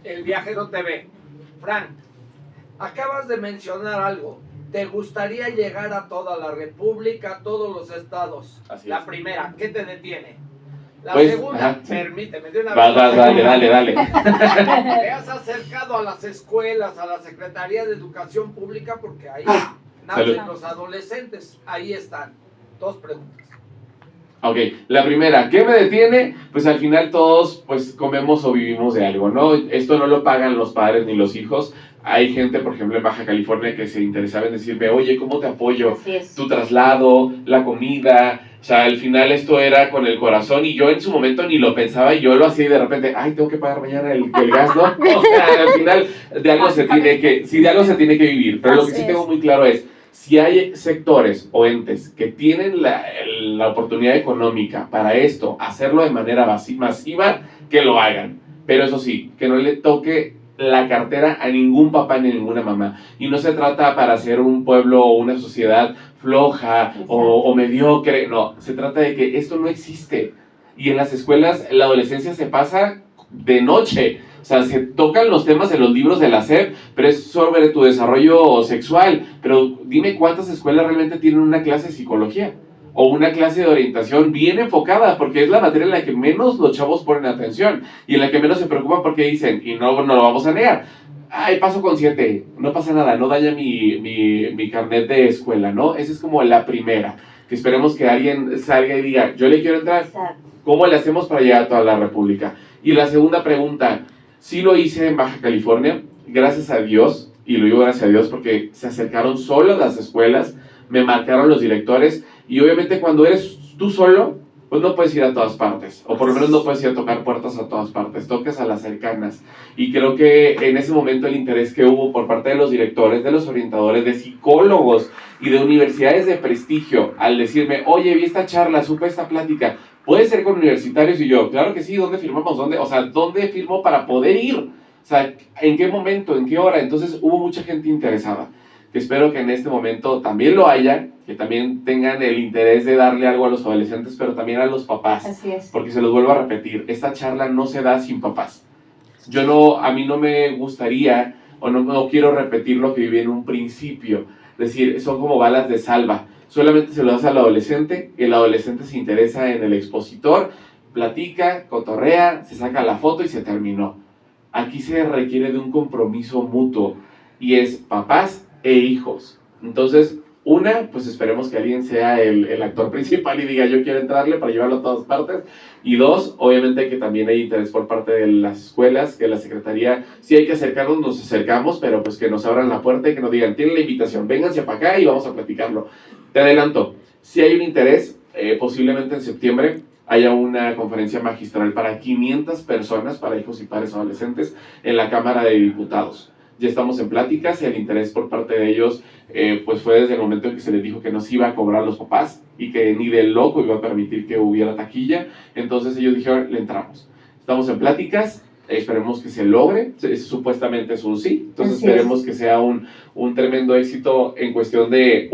El viaje no te ve. Frank, Acabas de mencionar algo. ¿Te gustaría llegar a toda la República, a todos los estados?
Así
La
es.
primera, ¿qué te detiene? La
Pues,
segunda,
ajá, sí.
permíteme, de una
Dale.
¿Te has acercado a las escuelas, a la Secretaría de Educación Pública? Porque ahí nacen
Salud.
los adolescentes, ahí están. 2 preguntas.
Ok, la primera, ¿qué me detiene? Pues al final todos pues comemos o vivimos de algo, ¿no? Esto no lo pagan los padres ni los hijos. Hay gente, por ejemplo, en Baja California que se interesaba en decirme, oye, ¿cómo te apoyo?
Así es.
Tu traslado, la comida, o sea, al final esto era con el corazón y yo en su momento ni lo pensaba y yo lo hacía y de repente, ay, tengo que pagar mañana el gas, ¿no? O sea, al final de algo se tiene que, sí, de algo se tiene que vivir, pero lo que sí tengo muy claro es, si hay sectores o entes que tienen la oportunidad económica para esto, hacerlo de manera masiva, que lo hagan. Pero eso sí, que no le toque la cartera a ningún papá ni a ninguna mamá. Y no se trata para ser un pueblo o una sociedad floja o mediocre. No, se trata de que esto no existe. Y en las escuelas la adolescencia se pasa de noche. O sea, se tocan los temas en los libros de la SEP, pero es sobre tu desarrollo sexual. Pero dime cuántas escuelas realmente tienen una clase de psicología o una clase de orientación bien enfocada, porque es la materia en la que menos los chavos ponen atención y en la que menos se preocupan porque dicen, y no lo vamos a negar, ay, paso con 7, no pasa nada, no daña mi carnet de escuela, ¿no? Esa es como la primera, que esperemos que alguien salga y diga, yo le quiero entrar.
Exacto.
¿Cómo le hacemos para llegar a toda la República? Y la segunda pregunta, sí lo hice en Baja California, gracias a Dios, y lo digo gracias a Dios porque se acercaron solo las escuelas, me marcaron los directores, y obviamente cuando eres tú solo, pues no puedes ir a todas partes, o por lo menos no puedes ir a tocar puertas a todas partes, tocas a las cercanas. Y creo que en ese momento el interés que hubo por parte de los directores, de los orientadores, de psicólogos y de universidades de prestigio, al decirme, oye, vi esta charla, supe esta plática, ¿puede ser con universitarios? Y yo, claro que sí, ¿dónde firmamos? ¿Dónde? O sea, ¿dónde firmo para poder ir? O sea, ¿en qué momento? ¿En qué hora? Entonces hubo mucha gente interesada, que espero que en este momento también lo haya, que también tengan el interés de darle algo a los adolescentes, pero también a los papás.
Así es.
Porque se los vuelvo a repetir, esta charla no se da sin papás. A mí no me gustaría, o no quiero repetir lo que viví en un principio, es decir, son como balas de salva. Solamente se lo das al adolescente, y el adolescente se interesa en el expositor, platica, cotorrea, se saca la foto y se terminó. Aquí se requiere de un compromiso mutuo, y es papás e hijos. Entonces, pues esperemos que alguien sea el actor principal y diga yo quiero entrarle para llevarlo a todas partes. Y 2, obviamente que también hay interés por parte de las escuelas, que la secretaría, sí hay que acercarnos, nos acercamos, pero pues que nos abran la puerta y que nos digan, tienen la invitación, vénganse para acá y vamos a platicarlo. Te adelanto, si hay un interés, posiblemente en septiembre haya una conferencia magistral para 500 personas, para hijos y padres adolescentes, en la Cámara de Diputados. Ya estamos en pláticas y el interés por parte de ellos pues fue desde el momento en que se les dijo que no se iba a cobrar los papás y que ni de loco iba a permitir que hubiera taquilla. Entonces ellos dijeron, le entramos. Estamos en pláticas, esperemos que se logre, supuestamente es un sí, entonces esperemos que sea un tremendo éxito en cuestión de,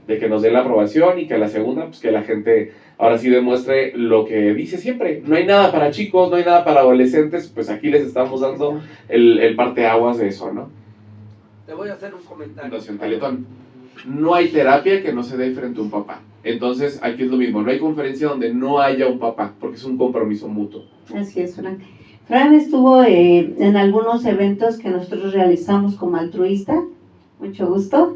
de que nos den la aprobación y que a la segunda, pues que la gente ahora sí demuestre lo que dice siempre, no hay nada para chicos, no hay nada para adolescentes, pues aquí les estamos dando el parteaguas de eso, ¿no?
Te voy a hacer un comentario.
Fundación Teletón. No hay terapia que no se dé frente a un papá. Entonces, aquí es lo mismo, no hay conferencia donde no haya un papá, porque es un compromiso mutuo.
Así es, Fran. Fran estuvo en algunos eventos que nosotros realizamos como altruista. Mucho gusto.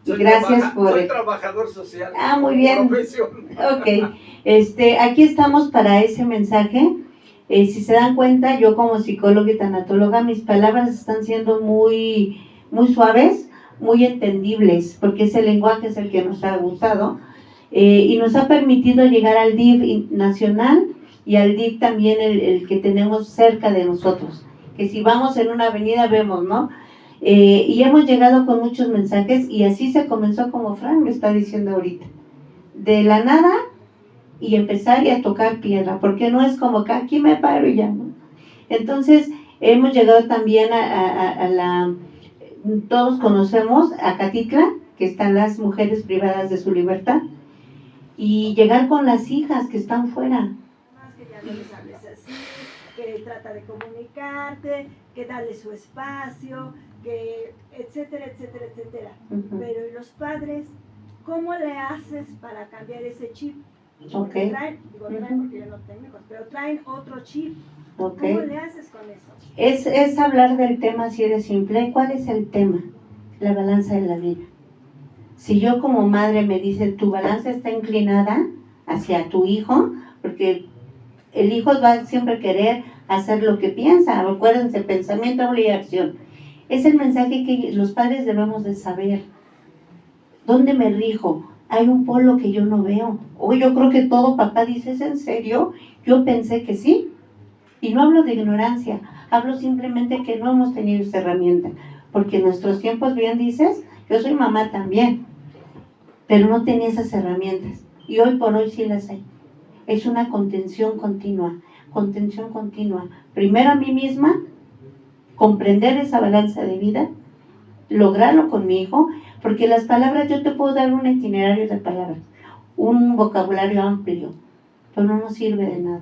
Gracias por...
Soy trabajador social.
Ah, muy bien.
Profesión.
Ok. Aquí estamos para ese mensaje. Si se dan cuenta, yo como psicóloga y tanatóloga, mis palabras están siendo muy, muy suaves, muy entendibles, porque ese lenguaje es el que nos ha gustado y nos ha permitido llegar al DIF nacional y al DIF también el que tenemos cerca de nosotros, que si vamos en una avenida vemos, ¿no? Y hemos llegado con muchos mensajes y así se comenzó como Fran me está diciendo ahorita, de la nada y empezar y a tocar piedra, porque no es como que aquí me paro y ya, ¿no? Entonces hemos llegado también todos conocemos a Catitla, que están las mujeres privadas de su libertad, y llegar con las hijas que están fuera.
Que ya no les hables así, que trata de comunicarte, que dale su espacio, que etcétera, etcétera, etcétera.
Ujú.
Pero ¿y los padres? ¿Cómo le haces para cambiar ese chip?
Ok.
Porque traen, digo traen
Ujú.
porque yo no tengo hijos, pero traen otro chip.
Ok.
¿Cómo le haces con eso?
Es hablar del tema así de simple. ¿Cuál es el tema? La balanza de la vida. Si yo como madre me dice, tu balanza está inclinada hacia tu hijo, porque el hijo va a siempre querer hacer lo que piensa. Acuérdense, pensamiento, habla y acción. Es el mensaje que los padres debemos de saber. ¿Dónde me rijo? Hay un polo que yo no veo. O yo creo que todo papá dice, ¿es en serio? Yo pensé que sí. Y no hablo de ignorancia, hablo simplemente que no hemos tenido esa herramienta. Porque en nuestros tiempos, bien dices, yo soy mamá también, pero no tenía esas herramientas. Y hoy por hoy sí las hay. Es una contención continua. Primero a mí misma, comprender esa balanza de vida, lograrlo con mi hijo, porque las palabras, yo te puedo dar un itinerario de palabras, un vocabulario amplio, pero no nos sirve de nada.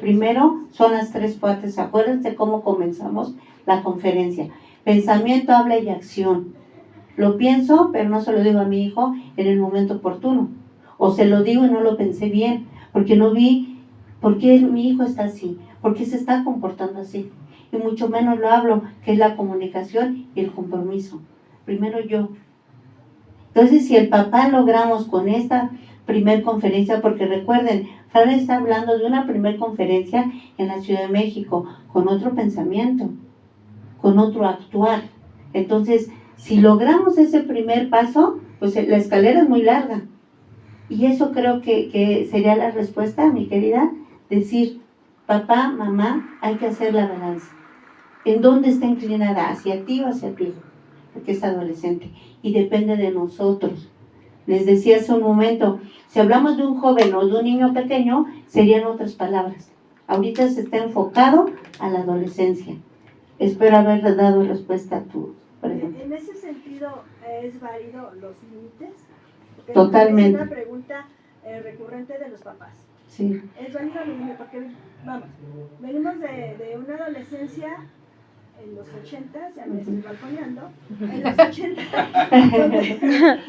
Primero son las tres partes. Acuérdense cómo comenzamos la conferencia. Pensamiento, habla y acción. Lo pienso, pero no se lo digo a mi hijo en el momento oportuno. O se lo digo y no lo pensé bien, porque no vi por qué mi hijo está así, por qué se está comportando así. Y mucho menos lo hablo, que es la comunicación y el compromiso. Primero yo. Entonces, si el papá logramos con esta primer conferencia, porque recuerden, Fran está hablando de una primer conferencia en la Ciudad de México, con otro pensamiento, con otro actuar. Entonces, si logramos ese primer paso, pues la escalera es muy larga. Y eso creo que sería la respuesta, mi querida, decir, papá, mamá, hay que hacer la balanza. ¿En dónde está inclinada? ¿Hacia ti o hacia tu hijo? Porque es adolescente y depende de nosotros. Les decía hace un momento, si hablamos de un joven o de un niño pequeño, serían otras palabras. Ahorita se está enfocado a la adolescencia. Espero haber dado respuesta a tu pregunta.
En ese sentido, ¿es válido los límites? Porque
Totalmente.
Es una pregunta recurrente de los papás.
Sí.
Es válido los límites porque, vamos, venimos de una adolescencia en los 80, ya me estoy balconeando, en los 80,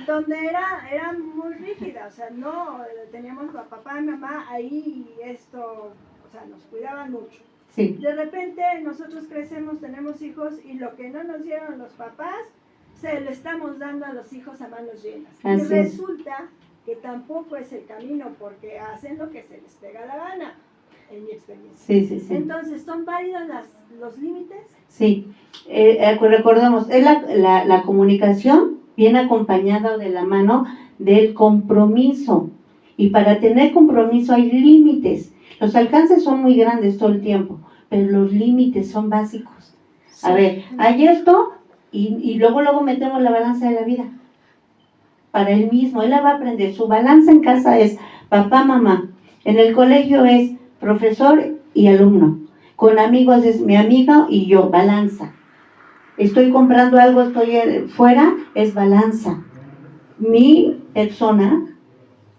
donde era muy rígida, o sea, no teníamos a papá y mamá ahí y esto, o sea, nos cuidaban mucho.
Sí.
De repente nosotros crecemos, tenemos hijos y lo que no nos dieron los papás, se lo estamos dando a los hijos a manos llenas.
Así
y resulta que tampoco es el camino porque hacen lo que se les pega la gana, en mi experiencia.
Sí.
Entonces, ¿son válidos los límites?
Sí, recordemos, es la comunicación viene acompañada de la mano del compromiso. Y para tener compromiso hay límites. Los alcances son muy grandes todo el tiempo, pero los límites son básicos. A ver, hay esto y luego metemos la balanza de la vida. Para él mismo, él la va a aprender. Su balanza en casa es papá, mamá. En el colegio es profesor y alumno. Con amigos es mi amiga y yo, balanza. Estoy comprando algo, estoy fuera, es balanza. Mi persona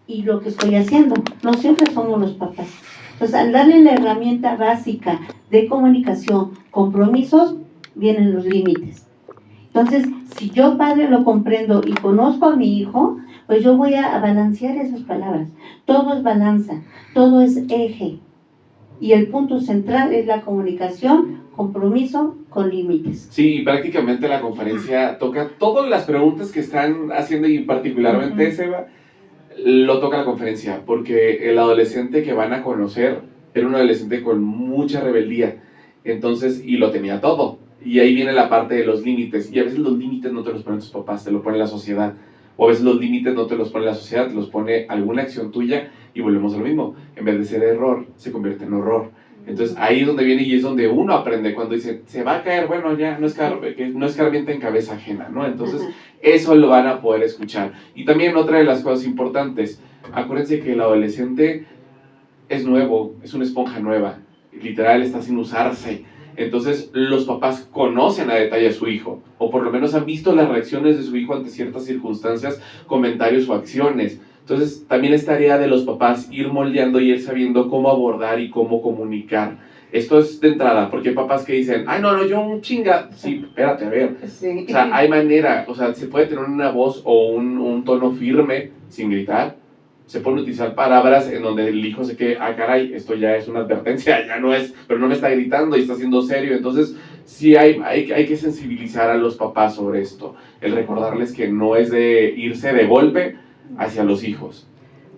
y lo que estoy haciendo. No siempre somos los papás. Entonces, al darle la herramienta básica de comunicación, compromisos, vienen los límites. Entonces, si yo padre lo comprendo y conozco a mi hijo, pues yo voy a balancear esas palabras. Todo es balanza, todo es eje. Y el punto central es la comunicación, compromiso con límites.
Sí, prácticamente la conferencia toca todas las preguntas que están haciendo y particularmente Seba, lo toca la conferencia, porque el adolescente que van a conocer era un adolescente con mucha rebeldía, entonces, y lo tenía todo. Y ahí viene la parte de los límites, y a veces los límites no te los ponen tus papás, te lo pone la sociedad. O a veces los límites no te los pone la sociedad, te los pone alguna acción tuya y volvemos a lo mismo. En vez de ser error, se convierte en horror. Entonces ahí es donde viene y es donde uno aprende cuando dice, se va a caer, bueno, ya no escarmienta en cabeza ajena, ¿no? Entonces eso lo van a poder escuchar. Y también otra de las cosas importantes, acuérdense que el adolescente es nuevo, es una esponja nueva, literal está sin usarse. Entonces los papás conocen a detalle a su hijo, o por lo menos han visto las reacciones de su hijo ante ciertas circunstancias, comentarios o acciones. Entonces también es tarea de los papás ir moldeando y ir sabiendo cómo abordar y cómo comunicar Esto es de entrada, porque hay papás que dicen, ay, no, yo un chinga. Sí, espérate, a ver.
Sí.
O sea, hay manera, o sea, se puede tener una voz o un tono firme sin gritar. Se pueden utilizar palabras en donde el hijo se quede, ah, caray, esto ya es una advertencia, ya no es, pero no me está gritando y está siendo serio. Entonces, sí hay que sensibilizar a los papás sobre esto. El recordarles que no es de irse de golpe hacia los hijos.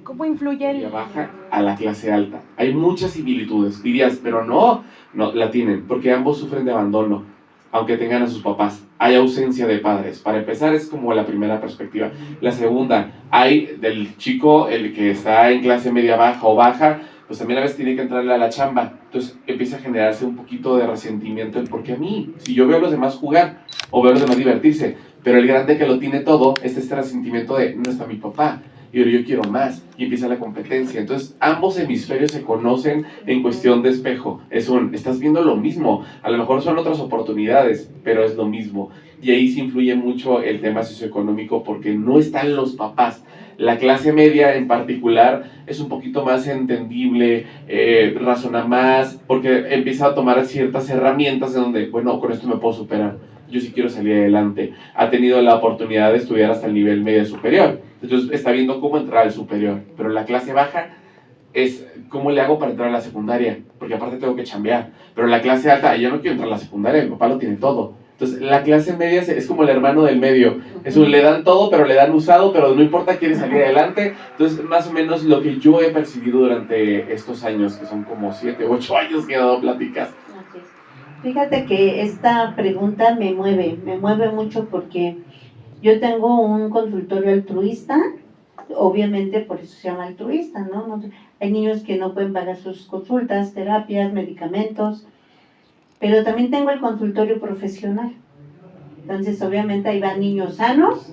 ¿Cómo influye
Y baja a la clase alta. Hay muchas similitudes. Dirías, pero no la tienen, porque ambos sufren de abandono, aunque tengan a sus papás. Hay ausencia de padres. Para empezar, es como la primera perspectiva. La segunda, hay del chico, el que está en clase media baja o baja, pues también a veces tiene que entrarle a la chamba. Entonces empieza a generarse un poquito de resentimiento. ¿Por qué a mí? Si yo veo a los demás jugar o veo a los demás divertirse, pero el grande que lo tiene todo es este resentimiento de, no está mi papá, y yo quiero más, y empieza la competencia. Entonces ambos hemisferios se conocen en cuestión de espejo. Estás viendo lo mismo, a lo mejor son otras oportunidades, pero es lo mismo. Y ahí sí influye mucho el tema socioeconómico, porque no están los papás. La clase media en particular es un poquito más entendible, razona más, porque empieza a tomar ciertas herramientas en donde, bueno, con esto me puedo superar, yo sí quiero salir adelante. Ha tenido la oportunidad de estudiar hasta el nivel medio superior, entonces está viendo cómo entrar al superior. Pero la clase baja es, ¿cómo le hago para entrar a la secundaria? Porque aparte tengo que chambear. Pero la clase alta, yo no quiero entrar a la secundaria, mi papá lo tiene todo. Entonces la clase media es como el hermano del medio, le dan todo, pero le dan usado, pero no importa, quiere salir adelante. Entonces más o menos lo que yo he percibido durante estos años, que son como 7, 8 años que he dado pláticas.
Fíjate que esta pregunta me mueve mucho, porque yo tengo un consultorio altruista, obviamente por eso se llama altruista, ¿no? Hay niños que no pueden pagar sus consultas, terapias, medicamentos, pero también tengo el consultorio profesional. Entonces, obviamente, ahí van niños sanos,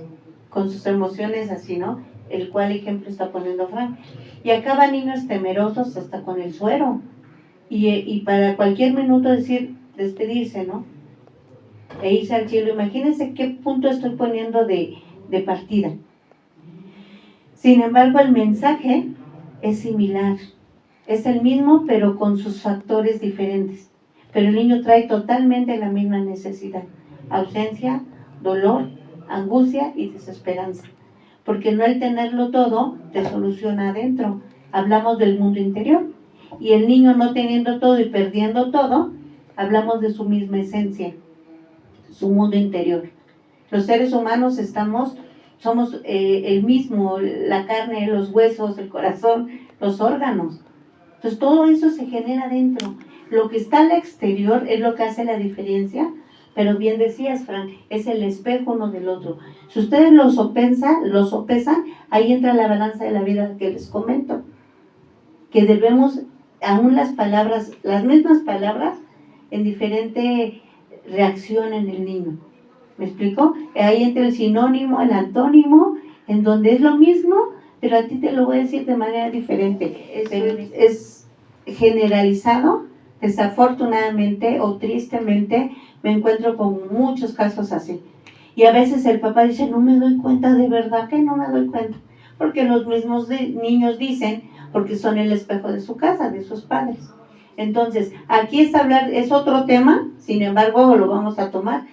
con sus emociones así, ¿no? El cual ejemplo está poniendo Frank. Y acá van niños temerosos hasta con el suero. Y para cualquier minuto despedirse, ¿no? E irse al cielo. Imagínense qué punto estoy poniendo de partida. Sin embargo, el mensaje es similar. Es el mismo, pero con sus factores diferentes. Pero el niño trae totalmente la misma necesidad: ausencia, dolor, angustia y desesperanza. Porque no el tenerlo todo te soluciona adentro. Hablamos del mundo interior. Y el niño no teniendo todo y perdiendo todo, hablamos de su misma esencia, su mundo interior. Los seres humanos somos el mismo, la carne, los huesos, el corazón, los órganos. Entonces todo eso se genera dentro. Lo que está al exterior es lo que hace la diferencia, pero bien decías, Frank, es el espejo uno del otro. Si ustedes los sopesan, ahí entra la balanza de la vida que les comento. Que debemos, aún las mismas palabras, en diferente reacción en el niño. ¿Me explico? Ahí entra el sinónimo, el antónimo, en donde es lo mismo, pero a ti te lo voy a decir de manera diferente. Es generalizado. Desafortunadamente o tristemente me encuentro con muchos casos así. Y a veces el papá dice, no me doy cuenta, de verdad que no me doy cuenta. Porque los mismos niños dicen, porque son el espejo de su casa, de sus padres. Entonces, aquí es otro tema, sin embargo lo vamos a tomar.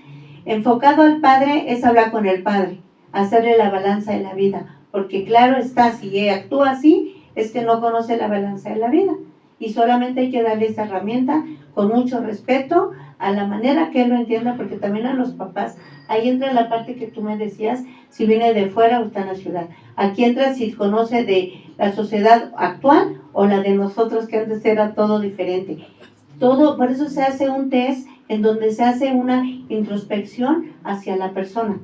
Enfocado al padre es hablar con el padre, hacerle la balanza de la vida. Porque claro está, si actúa así, es que no conoce la balanza de la vida. Y solamente hay que darle esa herramienta con mucho respeto, a la manera que él lo entienda, porque también a los papás, ahí entra la parte que tú me decías, si viene de fuera o está en la ciudad. Aquí entra si conoce de la sociedad actual o la de nosotros, que antes era todo diferente. Todo, por eso se hace un test en donde se hace una introspección hacia la persona.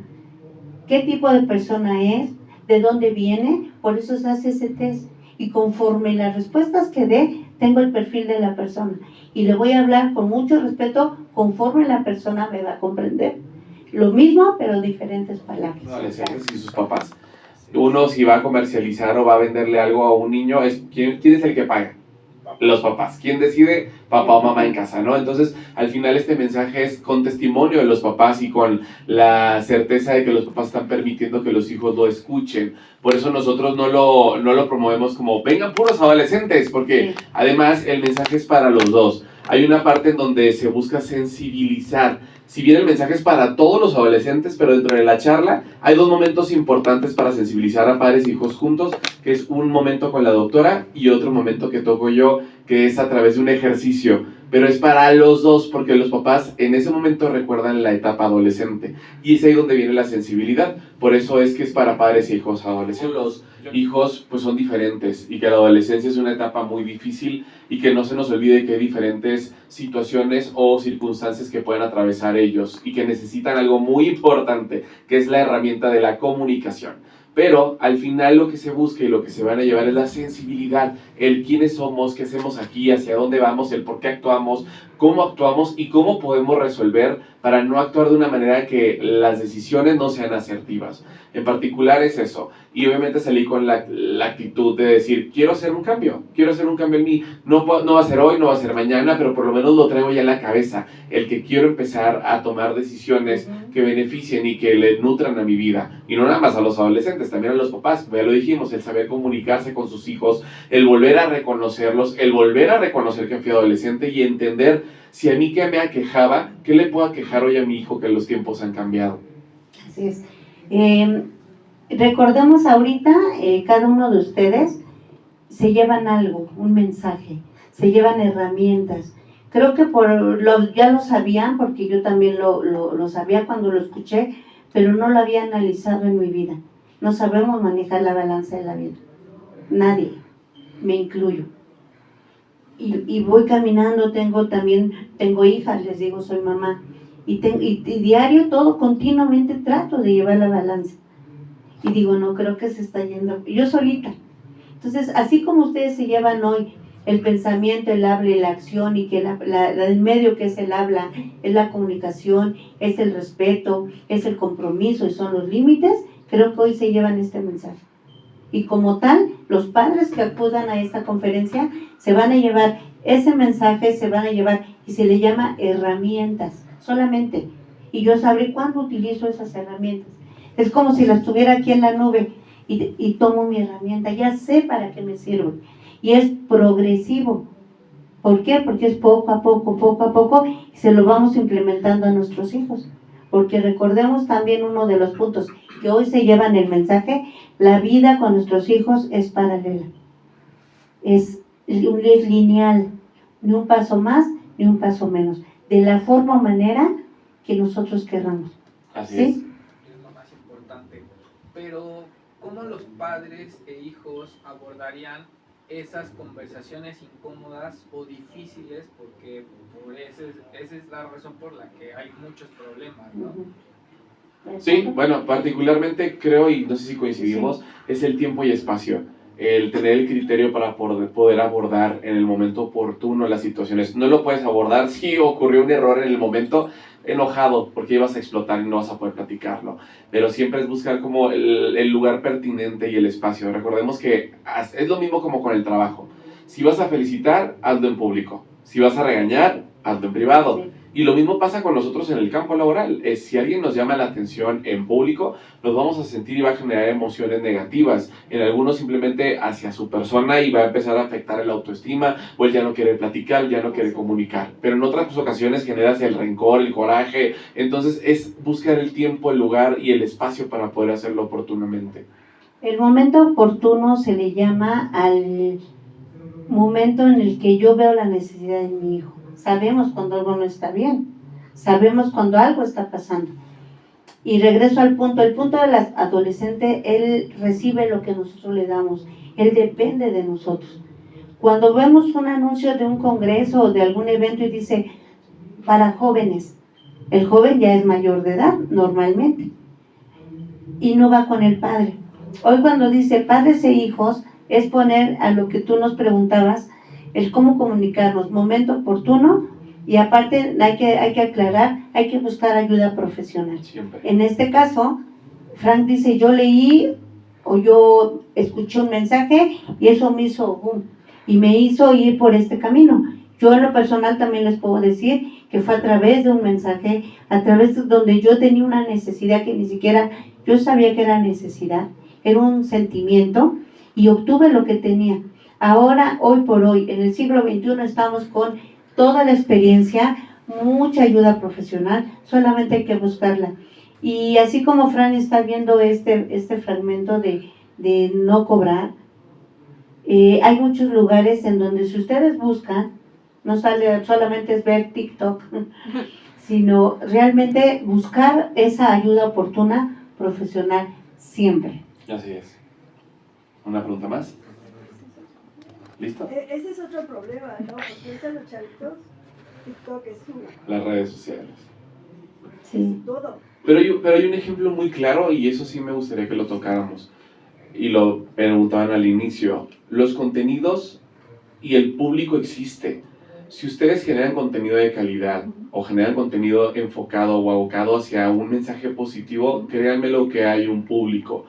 ¿Qué tipo de persona es? ¿De dónde viene? Por eso se hace ese test. Y conforme las respuestas que dé, tengo el perfil de la persona. Y le voy a hablar con mucho respeto conforme la persona me va a comprender. Lo mismo, pero diferentes palabras.
Adolescentes y sus papás. Uno, si va a comercializar o va a venderle algo a un niño, ¿quién es el que paga? Los papás. ¿Quién decide? Papá o mamá en casa, ¿no? Entonces, al final este mensaje es con testimonio de los papás y con la certeza de que los papás están permitiendo que los hijos lo escuchen. Por eso nosotros no lo promovemos como vengan puros adolescentes, porque además el mensaje es para los dos. hay una parte en donde se busca sensibilizar. Si bien el mensaje es para todos los adolescentes, pero dentro de la charla hay dos momentos importantes para sensibilizar a padres e hijos juntos, que es un momento con la doctora y otro momento que toco yo, que es a través de un ejercicio, pero es para los dos, porque los papás en ese momento recuerdan la etapa adolescente, y es ahí donde viene la sensibilidad. Por eso es que es para padres e hijos adolescentes. Los hijos pues son diferentes, y que la adolescencia es una etapa muy difícil, y que no se nos olvide que hay diferentes situaciones o circunstancias que pueden atravesar ellos, y que necesitan algo muy importante, que es la herramienta de la comunicación. Pero al final lo que se busca y lo que se van a llevar es la sensibilidad, el quiénes somos, qué hacemos aquí, hacia dónde vamos, el por qué actuamos, cómo actuamos y cómo podemos resolver para no actuar de una manera que las decisiones no sean asertivas. En particular es eso. Y obviamente salí con la actitud de decir, quiero hacer un cambio en mí. No va a ser hoy, no va a ser mañana, pero por lo menos lo traigo ya en la cabeza. El que quiero empezar a tomar decisiones que beneficien y que le nutran a mi vida. Y no nada más a los adolescentes, también a los papás. Ya lo dijimos, el saber comunicarse con sus hijos, el volver a reconocerlos, el volver a reconocer que fui adolescente y entender si a mí que me aquejaba, ¿qué le puedo aquejar hoy a mi hijo que los tiempos han cambiado?
Así es. Recordemos ahorita, cada uno de ustedes se llevan algo, un mensaje, se llevan herramientas. Creo que ya lo sabían, porque yo también lo sabía cuando lo escuché, pero no lo había analizado en mi vida. No sabemos manejar la balanza de la vida. Nadie, me incluyo. Y voy caminando, tengo hijas, les digo, soy mamá. Y diario, todo, continuamente trato de llevar la balanza. Y digo, no, creo que se está yendo, yo solita. Entonces, así como ustedes se llevan hoy el pensamiento, el habla y la acción, y que el medio que es el habla, es la comunicación, es el respeto, es el compromiso y son los límites, creo que hoy se llevan este mensaje. Y como tal, los padres que acudan a esta conferencia se van a llevar ese mensaje, se van a llevar, y se le llama herramientas, solamente. Y yo sabré cuándo utilizo esas herramientas. Es como si las tuviera aquí en la nube y tomo mi herramienta, ya sé para qué me sirve. Y es progresivo. ¿Por qué? Porque es poco a poco, y se lo vamos implementando a nuestros hijos. Porque recordemos también uno de los puntos que hoy se llevan el mensaje: la vida con nuestros hijos es paralela. Es lineal, ni un paso más, ni un paso menos. De la forma o manera que nosotros querramos.
Así
¿sí?
es.
Es lo más importante. Pero, ¿cómo los padres e hijos abordarían esas conversaciones incómodas o difíciles? Porque esa es la razón por la que hay muchos problemas, ¿no?
Sí, bueno, particularmente creo, y no sé si coincidimos, es el tiempo y espacio. El tener el criterio para poder abordar en el momento oportuno las situaciones. No lo puedes abordar si ocurrió un error en el momento enojado, porque ibas a explotar y no vas a poder platicarlo. Pero siempre es buscar como el lugar pertinente y el espacio. Recordemos que es lo mismo como con el trabajo. Si vas a felicitar, hazlo en público. Si vas a regañar, hazlo en privado.
Sí.
Y lo mismo pasa con nosotros en el campo laboral. Si alguien nos llama la atención en público, nos vamos a sentir y va a generar emociones negativas. En algunos simplemente hacia su persona, y va a empezar a afectar el autoestima, o él ya no quiere platicar, ya no quiere comunicar. Pero en otras ocasiones genera el rencor, el coraje. Entonces es buscar el tiempo, el lugar y el espacio para poder hacerlo oportunamente.
El momento oportuno se le llama al momento en el que yo veo la necesidad de mi hijo. Sabemos cuando algo no está bien, sabemos cuando algo está pasando. Y regreso al punto, el punto del adolescente, él recibe lo que nosotros le damos, él depende de nosotros. Cuando vemos un anuncio de un congreso o de algún evento y dice, para jóvenes, el joven ya es mayor de edad, normalmente, y no va con el padre. Hoy cuando dice padres e hijos, es poner a lo que tú nos preguntabas, el cómo comunicarnos, momento oportuno, y aparte hay que aclarar, hay que buscar ayuda profesional.
Siempre.
En este caso, Frank dice, yo leí o yo escuché un mensaje y eso me hizo boom, y me hizo ir por este camino. Yo en lo personal también les puedo decir que fue a través de un mensaje, a través de donde yo tenía una necesidad que ni siquiera yo sabía que era necesidad, era un sentimiento, y obtuve lo que tenía. Ahora, hoy por hoy, en el siglo XXI, estamos con toda la experiencia, mucha ayuda profesional, solamente hay que buscarla. Y así como Fran está viendo este fragmento de no cobrar, hay muchos lugares en donde si ustedes buscan, no sale solamente es ver TikTok, sino realmente buscar esa ayuda oportuna profesional siempre.
Así es. ¿Una pregunta más? ¿Listo?
Ese es otro problema, ¿no? Porque ahorita los chavitos, TikTok es
Las redes sociales.
Sí.
todo.
Pero hay un ejemplo muy claro y eso sí me gustaría que lo tocáramos. Y lo preguntaban al inicio. Los contenidos y el público existe. Si ustedes generan contenido de calidad o generan contenido enfocado o abocado hacia un mensaje positivo, créanme lo que hay un público.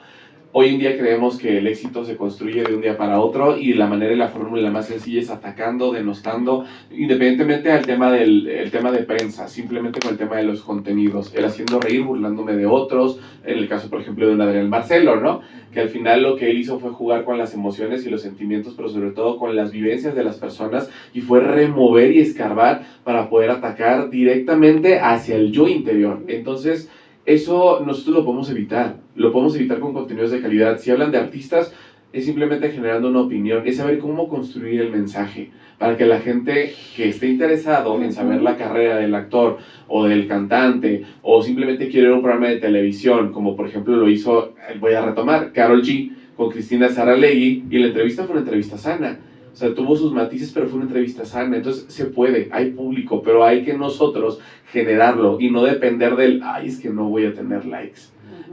Hoy en día creemos que el éxito se construye de un día para otro y la manera y la fórmula más sencilla es atacando, denostando, independientemente del tema el tema de prensa, simplemente con el tema de los contenidos, el haciendo reír, burlándome de otros, en el caso por ejemplo de un Adrián Marcelo, ¿no? Que al final lo que él hizo fue jugar con las emociones y los sentimientos, pero sobre todo con las vivencias de las personas y fue remover y escarbar para poder atacar directamente hacia el yo interior. Entonces, eso nosotros lo podemos evitar con contenidos de calidad. Si hablan de artistas, es simplemente generando una opinión, es saber cómo construir el mensaje, para que la gente que esté interesado en saber la carrera del actor o del cantante, o simplemente quiere ver un programa de televisión, como por ejemplo lo hizo, voy a retomar, Karol G con Cristina Saralegui, y la entrevista fue una entrevista sana. O sea, tuvo sus matices, pero fue una entrevista sana. Entonces, se puede, hay público, pero hay que nosotros generarlo y no depender del, ay, es que no voy a tener likes.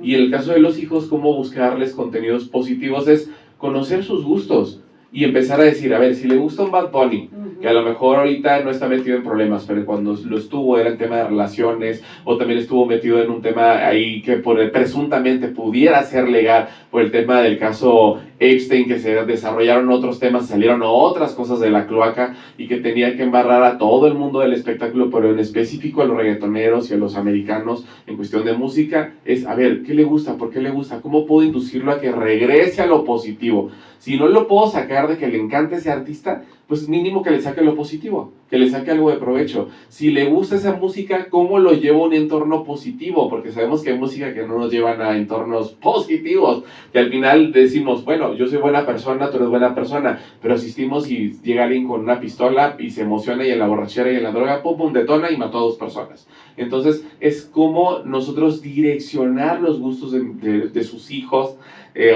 Y en el caso de los hijos, cómo buscarles contenidos positivos es conocer sus gustos y empezar a decir, a ver, si le gusta un Bad Bunny, que a lo mejor ahorita no está metido en problemas, pero cuando lo estuvo era el tema de relaciones, o también estuvo metido en un tema ahí que presuntamente pudiera ser legal, por el tema del caso Epstein, que se desarrollaron otros temas, salieron otras cosas de la cloaca y que tenía que embarrar a todo el mundo del espectáculo, pero en específico a los reggaetoneros y a los americanos en cuestión de música, es, a ver, ¿qué le gusta? ¿Por qué le gusta? ¿Cómo puedo inducirlo a que regrese a lo positivo? Si no lo puedo sacar de que le encante ese artista, pues mínimo que le saque lo positivo, que le saque algo de provecho. Si le gusta esa música, ¿cómo lo llevo a un entorno positivo? Porque sabemos que hay música que no nos llevan a entornos positivos, que al final decimos, bueno, yo soy buena persona, tú eres buena persona, pero asistimos y llega alguien con una pistola y se emociona y en la borrachera y en la droga, pum, pum, detona y mató a 2 personas. Entonces, es como nosotros direccionar los gustos de sus hijos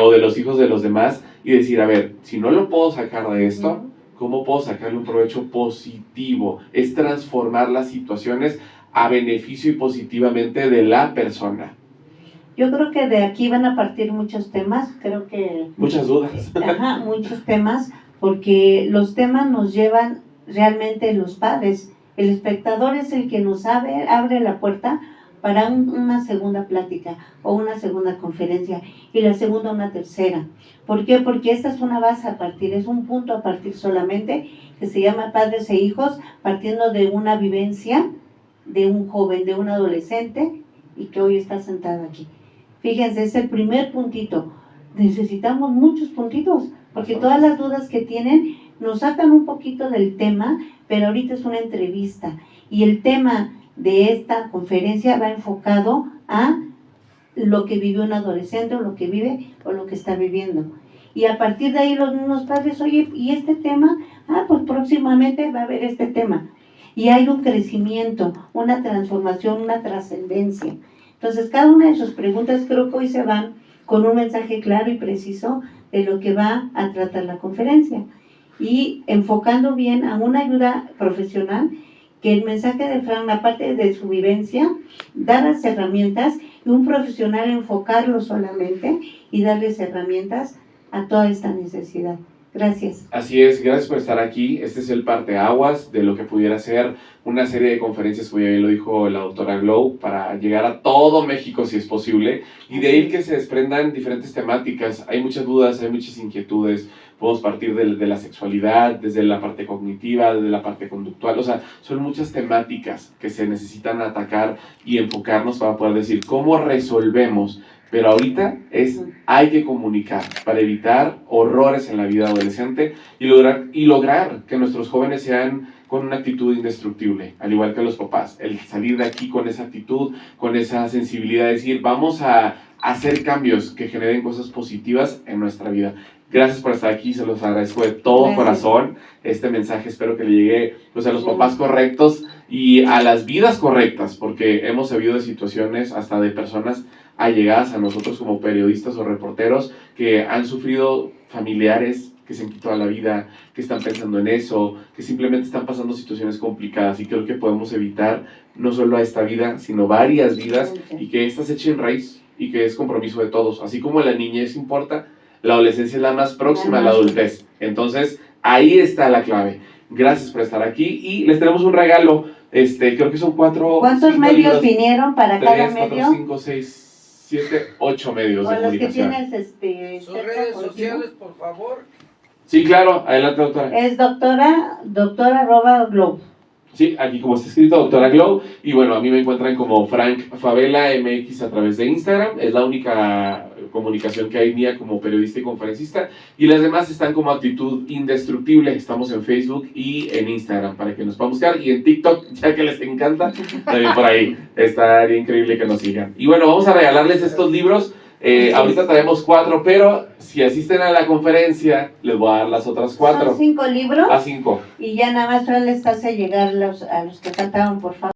o de los hijos de los demás y decir, a ver, si no lo puedo sacar de esto, ¿cómo puedo sacarle un provecho positivo? Es transformar las situaciones a beneficio y positivamente de la persona.
Yo creo que de aquí van a partir muchos temas, creo que...
Muchas dudas.
Ajá, muchos temas, porque los temas nos llevan realmente los padres. El espectador es el que nos abre la puerta para una segunda plática o una segunda conferencia y la segunda una tercera. ¿Por qué? Porque esta es una base a partir, es un punto a partir solamente que se llama Padres e Hijos, partiendo de una vivencia de un joven, de un adolescente y que hoy está sentado aquí. Fíjense, es el primer puntito. Necesitamos muchos puntitos, porque todas las dudas que tienen nos sacan un poquito del tema, pero ahorita es una entrevista y el tema de esta conferencia va enfocado a lo que vive un adolescente o lo que vive o lo que está viviendo. Y a partir de ahí los mismos padres, oye, ¿y este tema? Pues próximamente va a haber este tema. Y hay un crecimiento, una transformación, una trascendencia. Entonces, cada una de sus preguntas creo que hoy se van con un mensaje claro y preciso de lo que va a tratar la conferencia. Y enfocando bien a una ayuda profesional, que el mensaje de Fran, aparte de su vivencia, dar las herramientas y un profesional enfocarlo solamente y darles herramientas a toda esta necesidad. Gracias.
Así es, gracias por estar aquí. Este es el parteaguas de lo que pudiera ser una serie de conferencias, como ya bien lo dijo la doctora Glow, para llegar a todo México si es posible, y de ahí que se desprendan diferentes temáticas. Hay muchas dudas, hay muchas inquietudes. Podemos partir de la sexualidad, desde la parte cognitiva, desde la parte conductual. O sea, son muchas temáticas que se necesitan atacar y enfocarnos para poder decir cómo resolvemos Pero ahorita hay que comunicar para evitar horrores en la vida adolescente y lograr que nuestros jóvenes sean con una actitud indestructible, al igual que los papás. El salir de aquí con esa actitud, con esa sensibilidad, de decir, vamos a hacer cambios que generen cosas positivas en nuestra vida. Gracias por estar aquí, se los agradezco de todo corazón. Este mensaje espero que le llegue pues, a los papás correctos y a las vidas correctas, porque hemos sabido de situaciones hasta de personas allegadas a nosotros como periodistas o reporteros que han sufrido familiares que se han quitado la vida, que están pensando en eso, que simplemente están pasando situaciones complicadas, y creo que podemos evitar no solo a esta vida, sino varias vidas, y que éstas se echen raíz y que es compromiso de todos. Así como la niñez importa, la adolescencia es la más próxima a la adultez. Entonces, ahí está la clave. Gracias por estar aquí y les tenemos un regalo. Creo que son 4.
¿Cuántos medios libros vinieron para
3,
cada
4,
medio?
5, 6, 7, 8 medios
O
de
los que
comunicación.
tienes
Sus redes sociales, por favor.
Sí, claro. Adelante, doctora.
Es doctora@globe.
Sí, aquí como está escrito, doctora Glow. Y bueno, a mí me encuentran como Frank Favela MX a través de Instagram. Es la única comunicación que hay mía como periodista y conferencista. Y las demás están como Actitud Indestructible. Estamos en Facebook y en Instagram para que nos puedan buscar. Y en TikTok, ya que les encanta, también por ahí. Estaría increíble que nos sigan. Y bueno, vamos a regalarles estos libros. Ahorita traemos 4, pero si asisten a la conferencia, les voy a dar las otras 4.
Son 5 libros.
A 5.
Y ya nada más les hace llegar a los que faltaban, por favor.